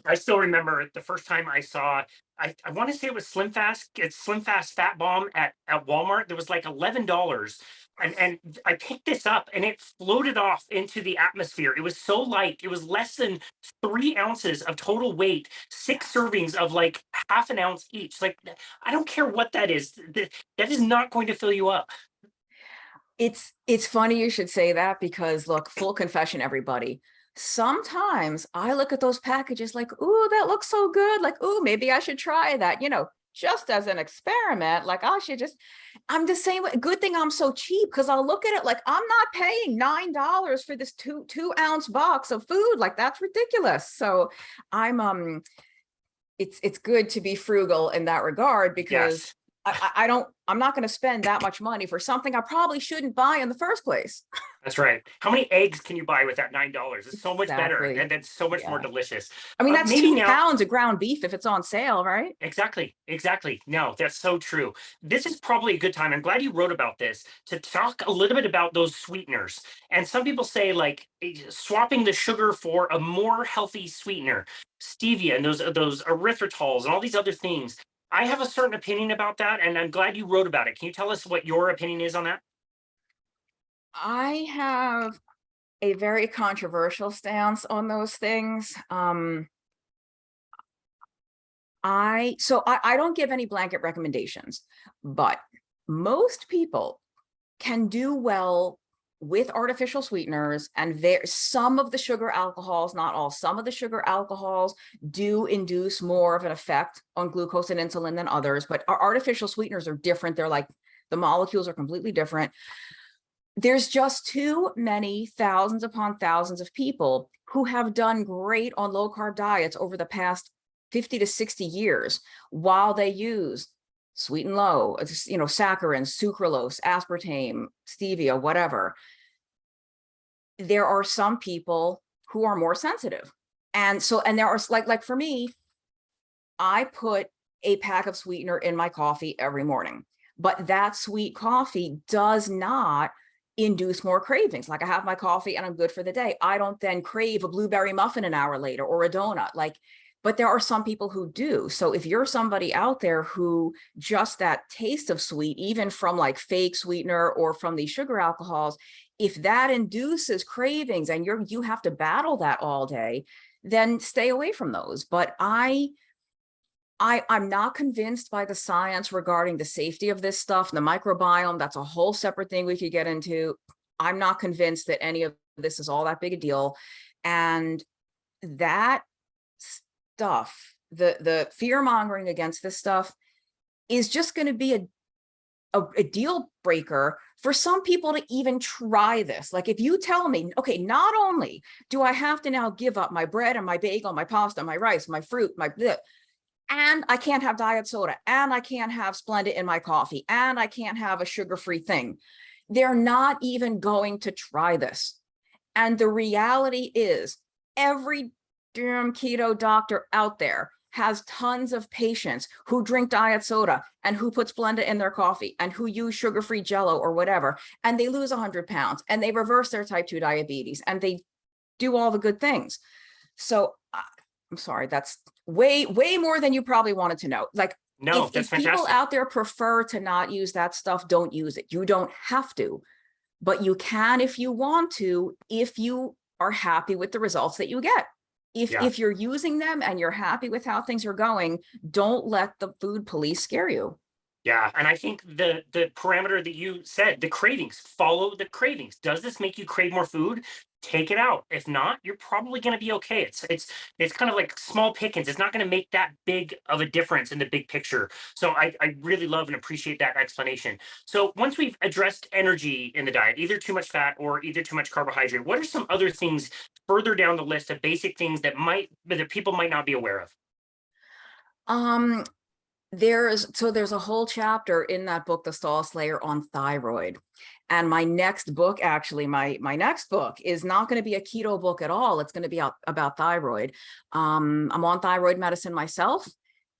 I still remember the first time I saw, I want to say it was Slim Fast, it's Slim Fast Fat Bomb at Walmart. There was like $11. And I picked this up and it floated off into the atmosphere. It was so light. It was less than 3 ounces of total weight, 6 servings of like half an ounce each. Like, I don't care what that is. That is not going to fill you up. It's funny you should say that because look, full confession, everybody. Sometimes I look at those packages like, ooh, that looks so good. Like, ooh, maybe I should try that, just as an experiment. Like I'm the same way. Good thing I'm so cheap because I'll look at it like I'm not paying $9 for this two-ounce box of food. Like that's ridiculous. So I'm it's good to be frugal in that regard because Yes. I'm not going to spend that much money for something I probably shouldn't buy in the first place. That's right. How many eggs can you buy with that $9? It's so much better Exactly. and that's so much more Yeah. delicious. I mean, that's Maybe two now, pounds of ground beef if it's on sale, right? exactly. No, that's so true. This is probably a good time. I'm glad you wrote about this to talk a little bit about those sweeteners. And some people say like swapping the sugar for a more healthy sweetener, stevia and those erythritols and all these other things. I have a certain opinion about that, and I'm glad you wrote about it. Can you tell us what your opinion is on that? I have a very controversial stance on those things. I don't give any blanket recommendations, but most people can do well with artificial sweeteners, and some of the sugar alcohols, not all, some of the sugar alcohols do induce more of an effect on glucose and insulin than others, but our artificial sweeteners are different. They're like, the molecules are completely different. There's just too many thousands upon thousands of people who have done great on low carb diets over the past 50 to 60 years while they use sweet and low, saccharins, sucralose, aspartame, stevia, whatever. There are some people who are more sensitive. And there are like for me, I put a pack of sweetener in my coffee every morning, but that sweet coffee does not induce more cravings. Like I have my coffee and I'm good for the day. I don't then crave a blueberry muffin an hour later or a donut. But there are some people who do. So if you're somebody out there who just that taste of sweet, even from like fake sweetener or from these sugar alcohols, if that induces cravings and you have to battle that all day, then stay away from those. But I'm not convinced by the science regarding the safety of this stuff. The microbiome, that's a whole separate thing we could get into. I'm not convinced that any of this is all that big a deal. And that stuff, the fear mongering against this stuff is just going to be a deal breaker for some people to even try this. Like if you tell me, okay, not only do I have to now give up my bread and my bagel, my pasta, my rice, my fruit, and I can't have diet soda, and I can't have Splenda in my coffee, and I can't have a sugar-free thing. They're not even going to try this. And the reality is every damn keto doctor out there has tons of patients who drink diet soda and who put Splenda in their coffee and who use sugar-free Jello or whatever, and they lose 100 pounds and they reverse their type 2 diabetes and they do all the good things. So I'm sorry, that's way more than you probably wanted to know. Like, No, if that's people fantastic. out there prefer to not use that stuff, don't use it. You don't have to, but you can if you want to, if you are happy with the results that you get. Yeah. If you're using them and you're happy with how things are going, don't let the food police scare you. Yeah, and I think the parameter that you said, the cravings, follow the cravings. Does this make you crave more food? Take it out. If not, you're probably going to be okay. It's kind of like small pickings. It's not going to make that big of a difference in the big picture. So I really love and appreciate that explanation. So once we've addressed energy in the diet, either too much fat or either too much carbohydrate, what are some other things further down the list of basic things that people might not be aware of? Um, there's a whole chapter in that book, The Stall Slayer, on thyroid. And my next book, actually, my next book is not going to be a keto book at all. It's going to be about thyroid. I'm on thyroid medicine myself.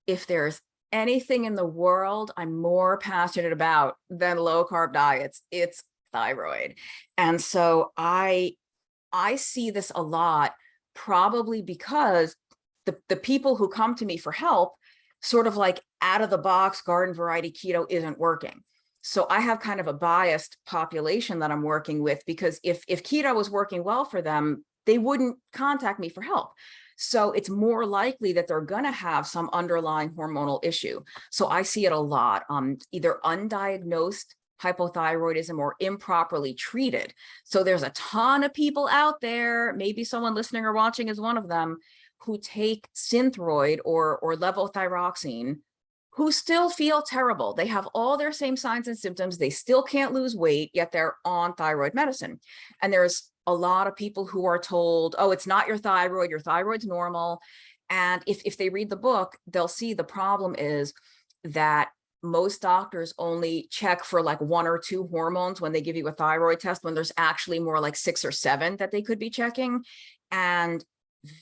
If there's anything in the world I'm more passionate about than low carb diets, it's thyroid. And so I see this a lot, probably because the people who come to me for help, sort of like out of the box garden variety keto isn't working. So I have kind of a biased population that I'm working with, because if keto was working well for them, they wouldn't contact me for help. So it's more likely that they're going to have some underlying hormonal issue. So I see it a lot, either undiagnosed hypothyroidism or improperly treated. So there's a ton of people out there, maybe someone listening or watching is one of them, who take Synthroid or levothyroxine, who still feel terrible. They have all their same signs and symptoms. They still can't lose weight, yet they're on thyroid medicine. And there's a lot of people who are told, oh, it's not your thyroid's normal. And if they read the book, they'll see the problem is that most doctors only check for like 1 or 2 hormones when they give you a thyroid test, when there's actually more like 6 or 7 that they could be checking. And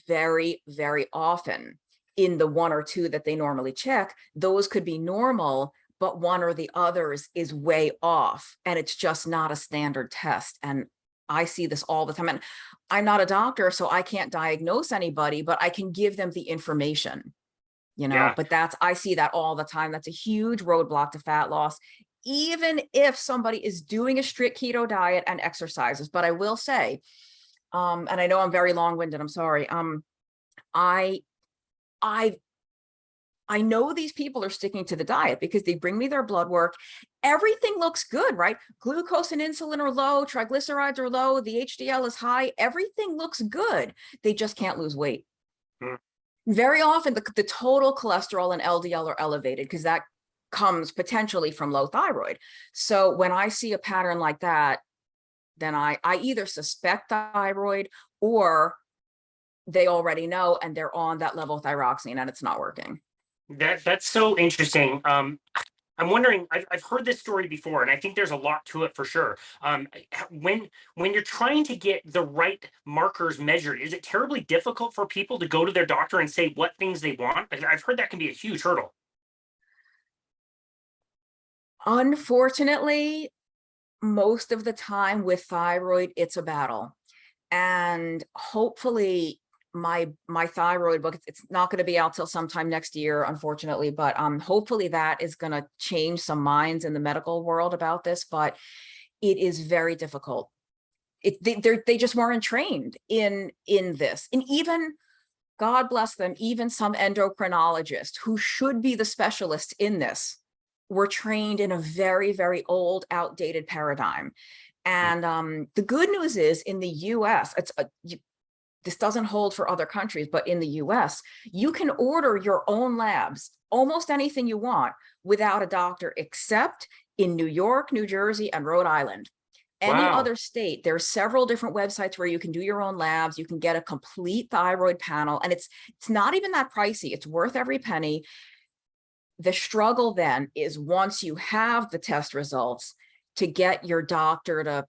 very, very often in the 1 or 2 that they normally check, those could be normal, but one or the others is way off. And it's just not a standard test. And I see this all the time. And I'm not a doctor, so I can't diagnose anybody, but I can give them the information, Yeah. but I see that all the time. That's a huge roadblock to fat loss, even if somebody is doing a strict keto diet and exercises. But I will say, and I know I'm very long-winded, I'm sorry. I know these people are sticking to the diet because they bring me their blood work. Everything looks good, right? Glucose and insulin are low, triglycerides are low, the HDL is high, everything looks good. They just can't lose weight. Mm. Very often the total cholesterol and LDL are elevated because that comes potentially from low thyroid. So when I see a pattern like that, then I either suspect thyroid or they already know and they're on that levothyroxine and it's not working. That's so interesting. I'm wondering. I've heard this story before, and I think there's a lot to it for sure. When you're trying to get the right markers measured, is it terribly difficult for people to go to their doctor and say what things they want? I've heard that can be a huge hurdle. Unfortunately, most of the time with thyroid, it's a battle. And hopefully my thyroid book, it's not going to be out till sometime next year, unfortunately, but hopefully that is going to change some minds in the medical world about this. But it is very difficult. They just weren't trained in this. And even God bless them, even some endocrinologists who should be the specialists in this were trained in a very, very old, outdated paradigm. And the good news is in the US, this doesn't hold for other countries, but in the US, you can order your own labs, almost anything you want, without a doctor, except in New York, New Jersey, and Rhode Island. Any Wow. other state, there are several different websites where you can do your own labs. You can get a complete thyroid panel, and it's not even that pricey. It's worth every penny. The struggle then is once you have the test results to get your doctor to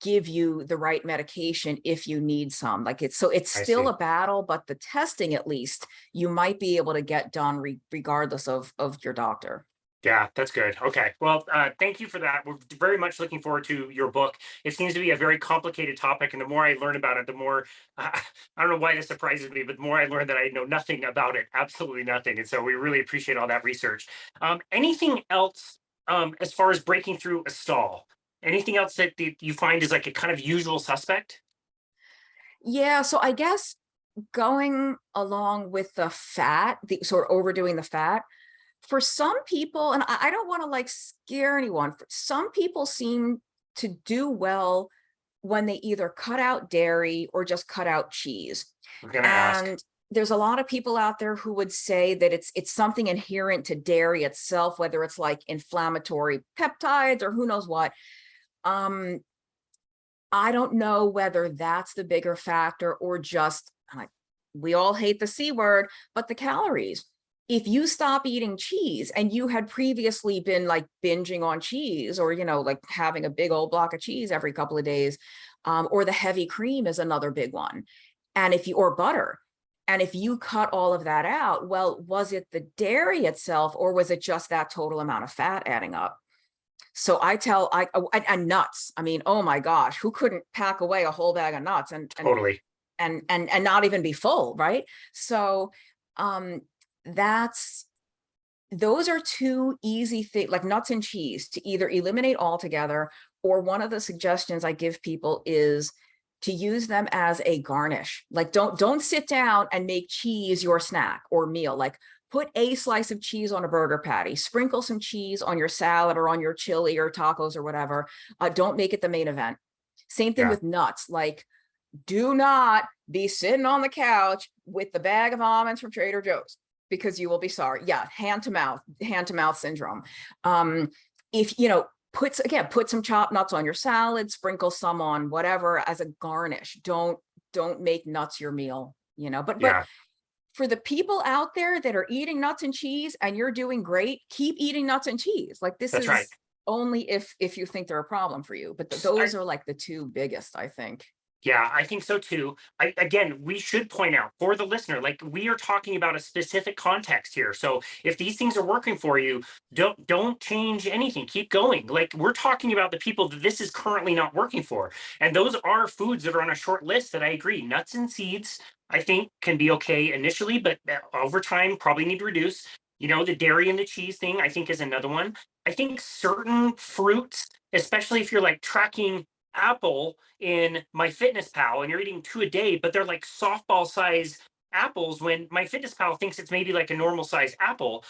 give you the right medication if you need some. It's still a battle, but the testing, at least, you might be able to get done regardless of your doctor. Yeah, that's good. Okay. Well, thank you for that. We're very much looking forward to your book. It seems to be a very complicated topic, and the more I learn about it, the more I don't know why this surprises me, but the more I learn that I know nothing about it, absolutely nothing. And so we really appreciate all that research. Anything else as far as breaking through a stall? Anything else that you find is like a kind of usual suspect? Yeah, so I guess going along with the fat, the sort of overdoing the fat, for some people, and I don't want to like scare anyone, some people seem to do well when they either cut out dairy or just cut out cheese. I'm gonna ask. And there's a lot of people out there who would say that it's something inherent to dairy itself, whether it's like inflammatory peptides or who knows what. I don't know whether that's the bigger factor or just, we all hate the C word, but the calories. If you stop eating cheese and you had previously been like binging on cheese, or, like having a big old block of cheese every couple of days, or the heavy cream is another big one. Or butter. And if you cut all of that out, well, was it the dairy itself, or was it just that total amount of fat adding up? So and nuts. I mean, oh my gosh, who couldn't pack away a whole bag of nuts Totally. and not even be full, right? So, those are two easy things, like nuts and cheese, to either eliminate altogether, or one of the suggestions I give people is to use them as a garnish. Like don't sit down and make cheese your snack or meal. Like put a slice of cheese on a burger patty, sprinkle some cheese on your salad or on your chili or tacos or whatever. Don't make it the main event. Same thing with nuts. Like, do not be sitting on the couch with the bag of almonds from Trader Joe's, because you will be sorry. Yeah, hand to mouth syndrome. If put some chopped nuts on your salad, sprinkle some on whatever as a garnish. Don't make nuts your meal, but for the people out there that are eating nuts and cheese and you're doing great, keep eating nuts and cheese. Like That's right. Only if you think they're a problem for you, but those are like the two biggest, I think. Yeah, I think so too. Again, we should point out for the listener, like we are talking about a specific context here. So if these things are working for you, don't change anything. Keep going. Like we're talking about the people that this is currently not working for. And those are foods that are on a short list that I agree. Nuts and seeds, I think, can be okay initially, but over time probably need to reduce. The dairy and the cheese thing, I think, is another one. I think certain fruits, especially if you're like tracking apple in MyFitnessPal and you're eating 2 a day, but they're like softball size apples, when MyFitnessPal thinks it's maybe like a normal size apple.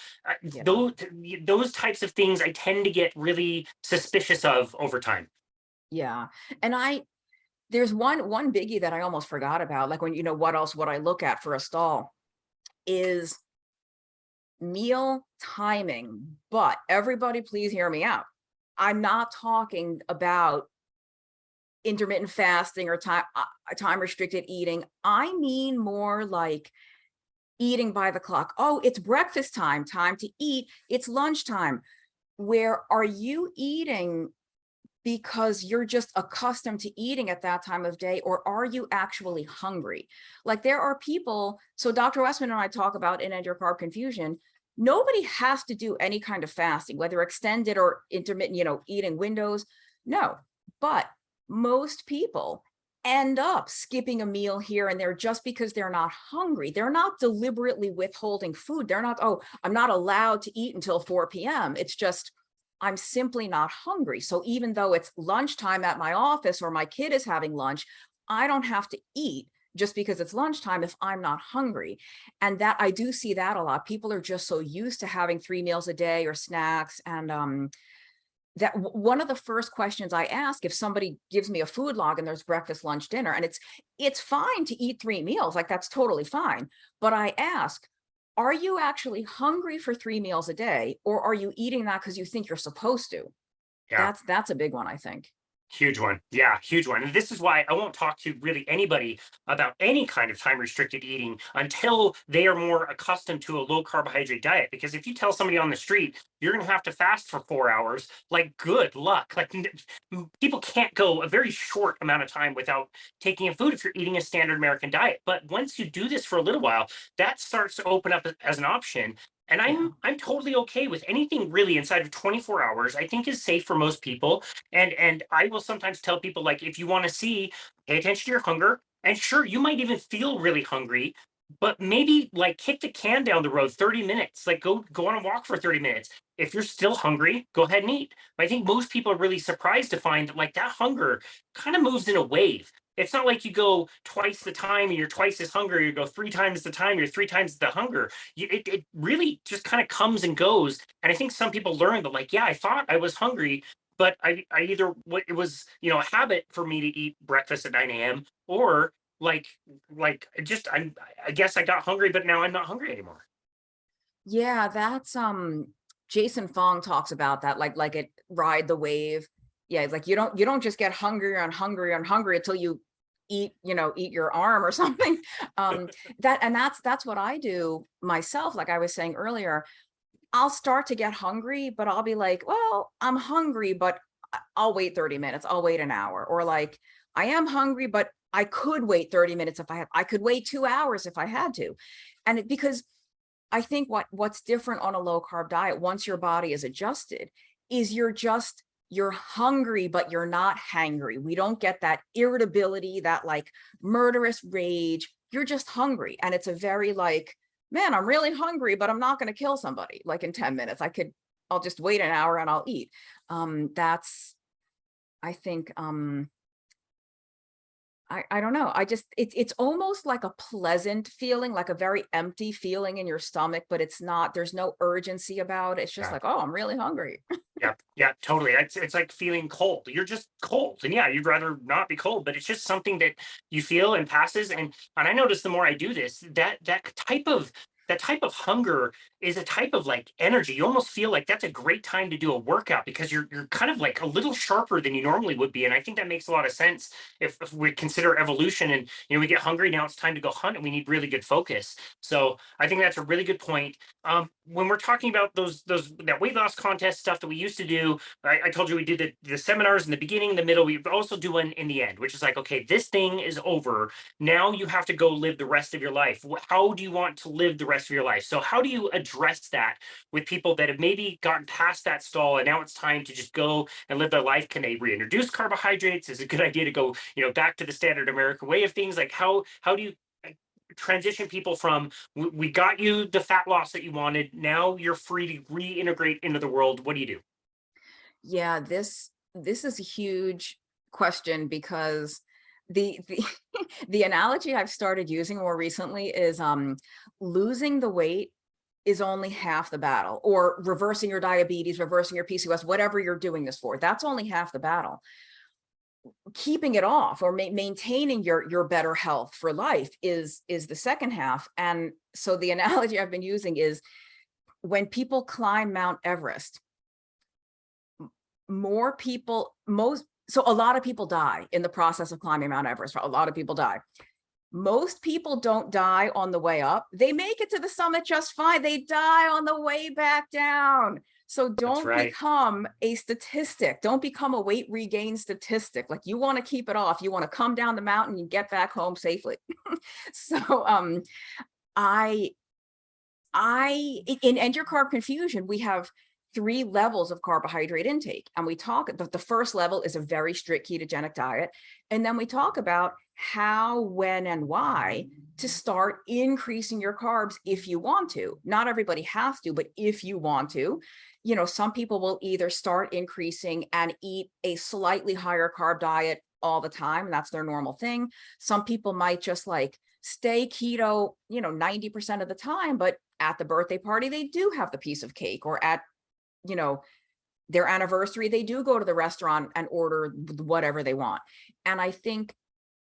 Those types of things I tend to get really suspicious of over time. Yeah. And there's one biggie that I almost forgot about. Like when, what I look at for a stall is meal timing. But everybody, please hear me out. I'm not talking about intermittent fasting or time restricted eating. I mean more like eating by the clock. Oh, it's breakfast time to eat. It's lunchtime. Where are you eating because you're just accustomed to eating at that time of day, or are you actually hungry? Like there are people, so Dr. Westman and I talk about in End Your Carb Confusion, nobody has to do any kind of fasting, whether extended or intermittent, eating windows. No, but most people end up skipping a meal here and there just because they're not hungry. They're not deliberately withholding food. They're not, oh, I'm not allowed to eat until 4 p.m. It's just, I'm simply not hungry. So even though it's lunchtime at my office or my kid is having lunch, I don't have to eat just because it's lunchtime if I'm not hungry. And that I do see that a lot. People are just so used to having 3 meals a day or snacks. And that one of the first questions I ask if somebody gives me a food log and there's breakfast, lunch, dinner, and it's fine to eat 3 meals, like that's totally fine. But I ask, are you actually hungry for 3 meals a day, or are you eating that because you think you're supposed to? Yeah. That's a big one, I think. Huge one. Yeah, huge one. And this is why I won't talk to really anybody about any kind of time restricted eating until they are more accustomed to a low carbohydrate diet. Because if you tell somebody on the street, you're going to have to fast for 4 hours, like good luck. Like people can't go a very short amount of time without taking in food if you're eating a standard American diet. But once you do this for a little while, that starts to open up as an option. And Yeah. I'm totally okay with anything really inside of 24 hours. I think is safe for most people. And I will sometimes tell people, like, if you want to see, pay attention to your hunger. And sure, you might even feel really hungry, but maybe like kick the can down the road 30 minutes. Like go on a walk for 30 minutes. If you're still hungry, go ahead and eat. But I think most people are really surprised to find that like that hunger kind of moves in a wave. It's not like you go twice the time and you're twice as hungry. You go 3 times the time, you're 3 times the hunger. It really just kind of comes and goes. And I think some people learn that, like, yeah, I thought I was hungry, but I either it was, a habit for me to eat breakfast at 9 a.m. or just I guess I got hungry, but now I'm not hungry anymore. Yeah, that's Jason Fong talks about that, like it ride the wave. Yeah, it's like you don't just get hungrier and hungrier and hungrier until you eat your arm or something. That's what I do myself. Like I was saying earlier, I'll start to get hungry, but I'll be like, well, I'm hungry, but I'll wait 30 minutes. I'll wait an hour. Or like, I am hungry, but I could wait 30 minutes if I could wait 2 hours if I had to. Because I think what's different on a low carb diet, once your body is adjusted, is you're hungry, but you're not hangry. We don't get that irritability, that like murderous rage. You're just hungry. And it's a very like, man, I'm really hungry, but I'm not going to kill somebody like in 10 minutes. I'll just wait an hour and I'll eat. That's, I think, I don't know. It's almost like a pleasant feeling, like a very empty feeling in your stomach, but it's not, there's no urgency about it. It's just Yeah. like, oh, I'm really hungry. Yeah, yeah, totally. It's like feeling cold. You're just cold, and yeah, you'd rather not be cold, but it's just something that you feel and passes. And I notice the more I do this, that type of hunger is a type of like energy. You almost feel like that's a great time to do a workout because you're kind of like a little sharper than you normally would be. And I think that makes a lot of sense if we consider evolution and we get hungry, now it's time to go hunt and we need really good focus. So I think that's a really good point. When we're talking about that weight loss contest stuff that we used to do, I told you we did the seminars in the beginning, the middle. We also do one in the end, which is like, okay, this thing is over. Now you have to go live the rest of your life. How do you want to live the rest of your life? So how do you address that with people that have maybe gotten past that stall and now it's time to just go and live their life? Can they reintroduce carbohydrates? Is it a good idea to go, back to the standard American way of things? Like how do you transition people from we got you the fat loss that you wanted, now you're free to reintegrate into the world? What do you do? Yeah, this is a huge question because the the analogy I've started using more recently is losing the weight is only half the battle, or reversing your diabetes, reversing your PCOS, whatever you're doing this for. That's only half the battle. Keeping it off or maintaining your better health for life is the second half. And so the analogy I've been using is when people climb Mount Everest, a lot of people die in the process of climbing Mount Everest. A lot of people die. Most people don't die on the way up. They make it to the summit just fine. They die on the way back down. So That's don't right. become a statistic. Don't become a weight regain statistic. Like, you want to keep it off. You want to come down the mountain and get back home safely. So in End Your Carb Confusion, we have 3 levels of carbohydrate intake. And we talk, the first level is a very strict ketogenic diet. And then we talk about how, when, and why to start increasing your carbs if you want to. Not everybody has to, but if you want to, some people will either start increasing and eat a slightly higher carb diet all the time, and that's their normal thing. Some people might just like stay keto, 90% of the time, but at the birthday party, they do have the piece of cake, or at, their anniversary, they do go to the restaurant and order whatever they want. And I think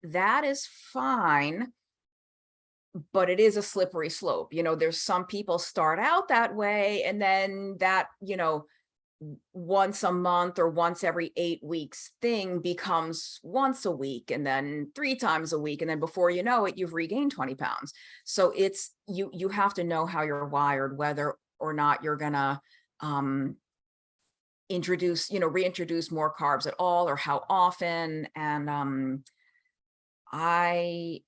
that is fine, but it is a slippery slope. There's some people start out that way, and then that, once a month or once every 8 weeks thing becomes once a week, and then 3 times a week. And then before you know it, you've regained 20 pounds. So it's, you have to know how you're wired, whether or not you're gonna reintroduce more carbs at all, or how often. And I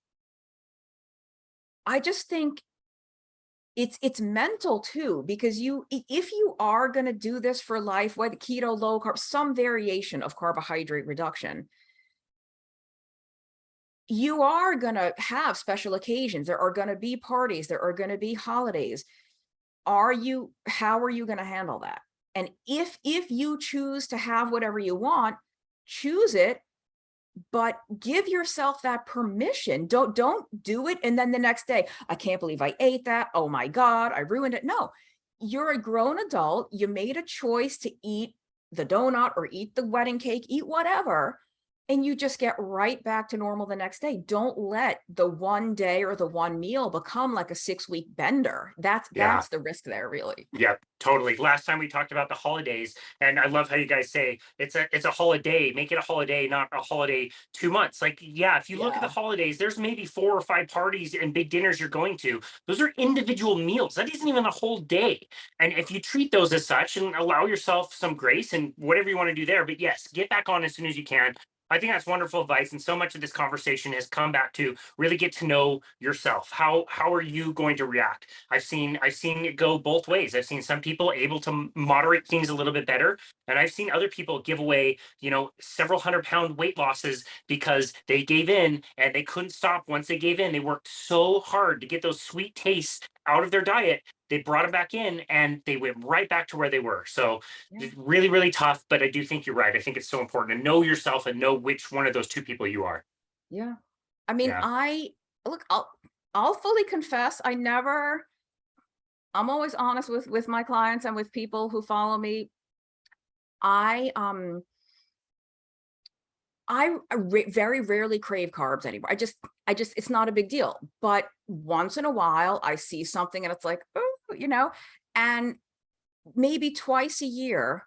just think it's mental too, because if you are going to do this for life, whether keto, low carb, some variation of carbohydrate reduction, you are going to have special occasions. There are going to be parties. There are going to be holidays. How are you going to handle that? And if you choose to have whatever you want, choose it, but give yourself that permission. Don't do it. And then the next day, I can't believe I ate that. Oh my God, I ruined it. No, you're a grown adult. You made a choice to eat the donut or eat the wedding cake, eat whatever, and you just get right back to normal the next day. Don't let the one day or the one meal become like a 6-week bender. That's the risk there, really. Yeah, totally. Last time we talked about the holidays, and I love how you guys say it's a holiday. Make it a holiday, not a holiday 2 months. Like, yeah, if you look at the holidays, there's maybe 4 or 5 parties and big dinners you're going to. Those are individual meals. That isn't even a whole day. And if you treat those as such and allow yourself some grace and whatever you want to do there, but yes, get back on as soon as you can. I think that's wonderful advice. And so much of this conversation has come back to really get to know yourself. How are you going to react? I've seen it go both ways. I've seen some people able to moderate things a little bit better. And I've seen other people give away, several 100-pound weight losses because they gave in and they couldn't stop once they gave in. They worked so hard to get those sweet tastes out of their diet. They brought them back in and they went right back to where they were. So it's really, really tough, but I do think you're right. I think it's so important to know yourself and know which one of those 2 people you are. Yeah. I mean, I'll fully confess, I'm always honest with my clients and with people who follow me. I very rarely crave carbs anymore. I just, it's not a big deal. But once in a while, I see something and it's like, oh, and maybe twice a year,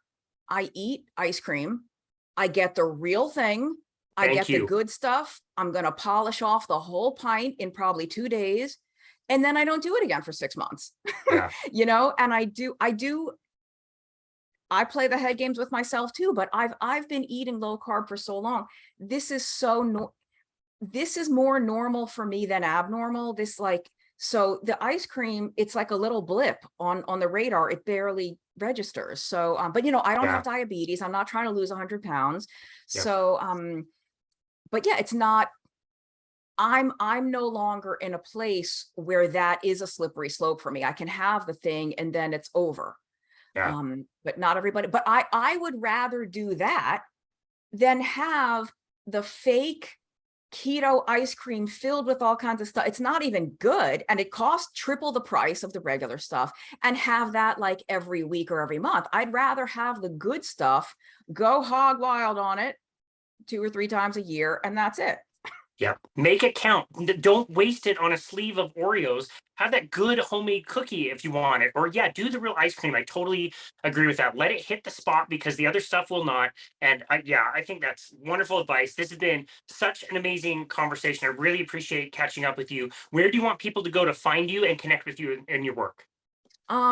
I eat ice cream. I get the real thing. I get the good stuff. I'm going to polish off the whole pint in probably 2 days. And then I don't do it again for 6 months, and I play the head games with myself too, but I've been eating low carb for so long. This is more normal for me than abnormal. So the ice cream, it's like a little blip on the radar. It barely registers. So, but I don't have diabetes. I'm not trying to lose 100 pounds. So, but yeah, it's not, I'm no longer in a place where that is a slippery slope for me. I can have the thing and then it's over. But not everybody, but I would rather do that than have the fake keto ice cream filled with all kinds of stuff. It's not even good. And it costs triple the price of the regular stuff, and have that like every week or every month. I'd rather have the good stuff, go hog wild on it 2 or 3 times a year, and that's it. Yeah, make it count. Don't waste it on a sleeve of Oreos. Have that good homemade cookie if you want it. Or do the real ice cream. I totally agree with that. Let it hit the spot because the other stuff will not. And I think that's wonderful advice. This has been such an amazing conversation. I really appreciate catching up with you. Where do you want people to go to find you and connect with you in your work?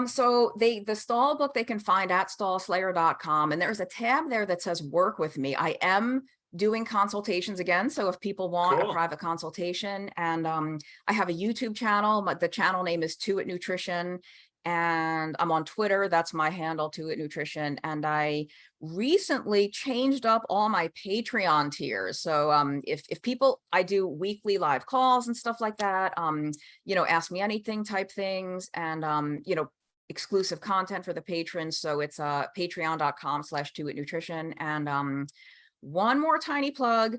So the stall book they can find at stallslayer.com, and there's a tab there that says work with me. I am doing consultations again. So if people want a private consultation, and I have a YouTube channel, the channel name is 2 at Nutrition, and I'm on Twitter. That's my handle, 2 at Nutrition. And I recently changed up all my Patreon tiers. So if people, I do weekly live calls and stuff like that, ask me anything type things, and exclusive content for the patrons. So it's patreon.com/2 at Nutrition. And one more tiny plug.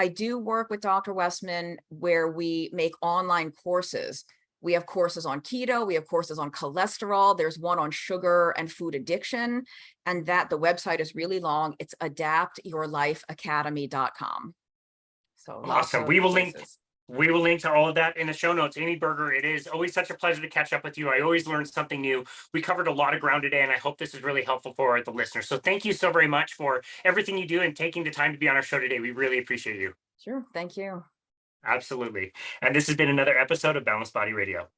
I do work with Dr. Westman where we make online courses. We have courses on keto, we have courses on cholesterol, there's one on sugar and food addiction, and that the website is really long. It's adaptyourlifeacademy.com. So Awesome. We will link to all of that in the show notes. Amy Berger, it is always such a pleasure to catch up with you. I always learn something new. We covered a lot of ground today, and I hope this is really helpful for the listeners. So thank you so very much for everything you do and taking the time to be on our show today. We really appreciate you. Sure. Thank you. Absolutely. And this has been another episode of Boundless Body Radio.